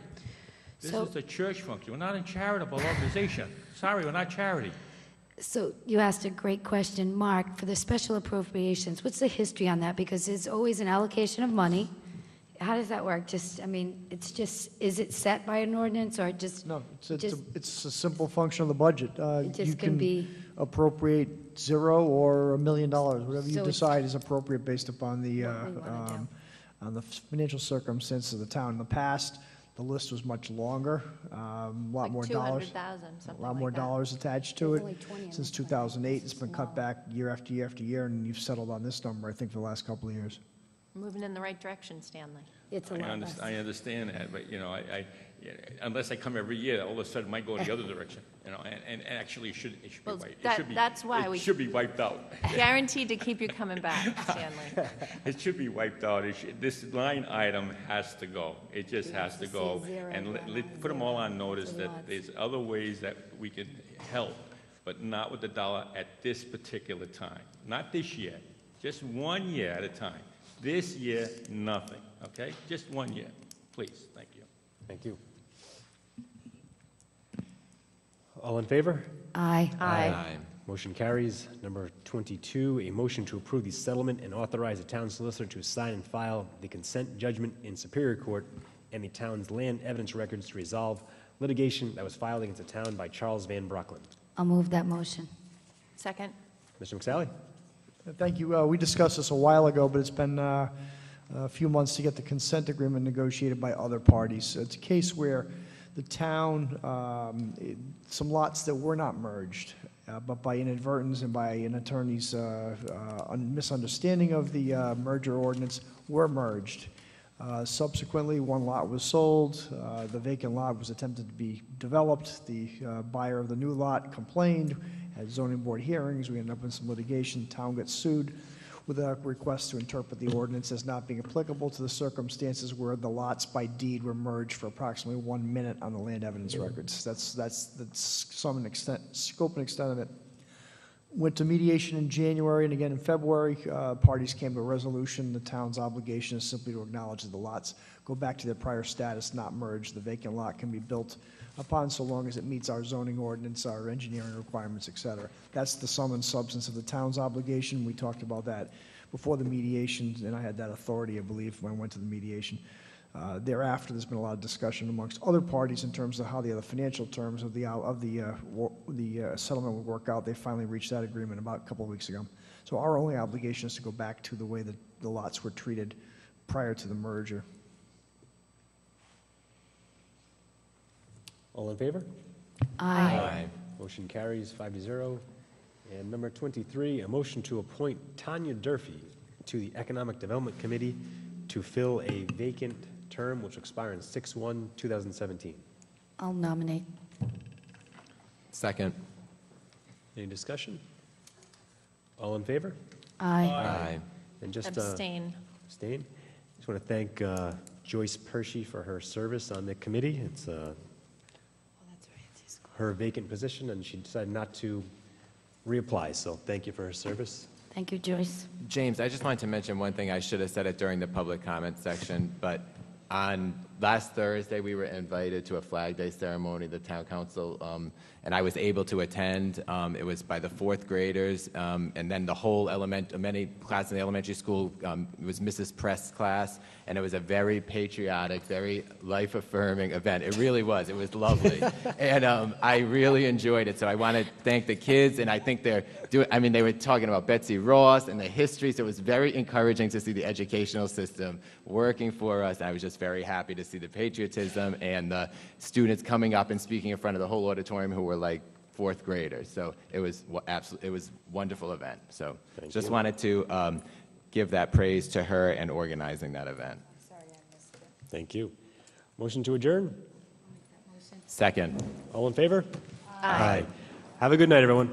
Speaker 21: This
Speaker 1: So-
Speaker 21: is a church function. We're not a charitable organization. Sorry, we're not charity.
Speaker 1: So you asked a great question, Mark, for the special appropriations. What's the history on that? Because there's always an allocation of money. How does that work? Just, I mean, it's just, is it set by an ordinance or it just?
Speaker 11: No,
Speaker 1: just-
Speaker 11: it's a simple function of the budget.
Speaker 1: It just
Speaker 11: You
Speaker 1: can be-
Speaker 11: appropriate 0 or $1 million, whatever you
Speaker 1: So it's-
Speaker 11: decide is appropriate based upon the,
Speaker 1: What we wanna do.
Speaker 11: on the financial circumstances of the town. In the past, the list was much longer, a lot
Speaker 20: Like
Speaker 11: more dollars.
Speaker 20: 200,000, something
Speaker 11: A lot
Speaker 20: like
Speaker 11: more
Speaker 20: that.
Speaker 11: dollars attached to it.
Speaker 1: There's only 20 in
Speaker 11: Since
Speaker 1: this one.
Speaker 11: 2008, it's been cut back year after year after year, and you've settled on this number, I think, for the last couple of years.
Speaker 20: Moving in the right direction, Stanley.
Speaker 1: It's a lot less.
Speaker 21: I understand that, but, you know, unless I come every year, all of a sudden it might go in the other direction, you know, and actually it should be
Speaker 20: Well,
Speaker 21: wiped.
Speaker 20: that's why we-
Speaker 21: It should be wiped out.
Speaker 20: Guaranteed to keep you coming back, Stanley.
Speaker 21: It should be wiped out. This line item has to go. It just has to go.
Speaker 1: see zero,
Speaker 21: And
Speaker 1: one,
Speaker 21: put them all on notice
Speaker 1: to
Speaker 21: that
Speaker 1: lots.
Speaker 21: there's other ways that we can help, but not with the dollar at this particular time. Not this year, just 1 year at a time. This year, nothing, okay? Just 1 year, please. Thank you.
Speaker 2: Thank you. All in favor?
Speaker 1: Aye.
Speaker 20: Aye.
Speaker 2: Motion carries. Number 22, a motion to approve the settlement and authorize the town solicitor to sign and file the consent judgment in Superior Court and the town's land evidence records to resolve litigation that was filed against the town by Charles Van Brocklin.
Speaker 1: I'll move that motion.
Speaker 20: Second?
Speaker 2: Mr. McSally?
Speaker 11: Thank you. We discussed this a while ago, but it's been a few months to get the consent agreement negotiated by other parties. It's a case where the town, some lots that were not merged, but by inadvertence and by an attorney's misunderstanding of the merger ordinance, were merged. Subsequently, one lot was sold. The vacant lot was attempted to be developed. The buyer of the new lot complained, had zoning board hearings. We ended up in some litigation. Town got sued with a request to interpret the ordinance as not being applicable to the circumstances where the lots by deed were merged for approximately 1 minute on the land evidence records. That's some extent, scope and extent of it. Went to mediation in January and again in February. Parties came to a resolution. The town's obligation is simply to acknowledge that the lots go back to their prior status, not merged. The vacant lot can be built upon so long as it meets our zoning ordinance, our engineering requirements, et cetera. That's the sum and substance of the town's obligation. We talked about that before the mediation, and I had that authority, I believe, when I went to the mediation. Thereafter, there's been a lot of discussion amongst other parties in terms of how the other financial terms of the settlement would work out. They finally reached that agreement about a couple of weeks ago. So our only obligation is to go back to the way that the lots were treated prior to the merger.
Speaker 2: All in favor?
Speaker 1: Aye.
Speaker 2: Motion carries 5-0. And number 23, a motion to appoint Tanya Durfee to the Economic Development Committee to fill a vacant term which will expire on 6/1/2017.
Speaker 1: I'll nominate.
Speaker 3: Second.
Speaker 2: Any discussion? All in favor?
Speaker 1: Aye.
Speaker 3: Aye.
Speaker 2: And just
Speaker 20: Abstain.
Speaker 2: abstain. Just want to thank Joyce Pershey for her service on the committee. It's her vacant position, and she decided not to reapply. So thank you for her service.
Speaker 1: Thank you, Joyce.
Speaker 3: James, I just wanted to mention one thing. I should have said it during the public comment section, but on last Thursday, we were invited to a Flag Day ceremony, the town council, and I was able to attend. It was by the fourth graders, and then the whole many classes in the elementary school. It was Mrs. Press' class, and it was a very patriotic, very life-affirming event. It really was. It was lovely, and I really enjoyed it. So I want to thank the kids, and I think they were talking about Betsy Ross and the history, so it was very encouraging to see the educational system working for us. I was just very happy to see the patriotism and the students coming up and speaking in front of the whole auditorium who were like fourth graders. So it was it was a wonderful event. So just wanted to give that praise to her and organizing that event.
Speaker 2: Thank you. Motion to adjourn?
Speaker 3: Second.
Speaker 2: All in favor?
Speaker 20: Aye.
Speaker 2: Have a good night, everyone.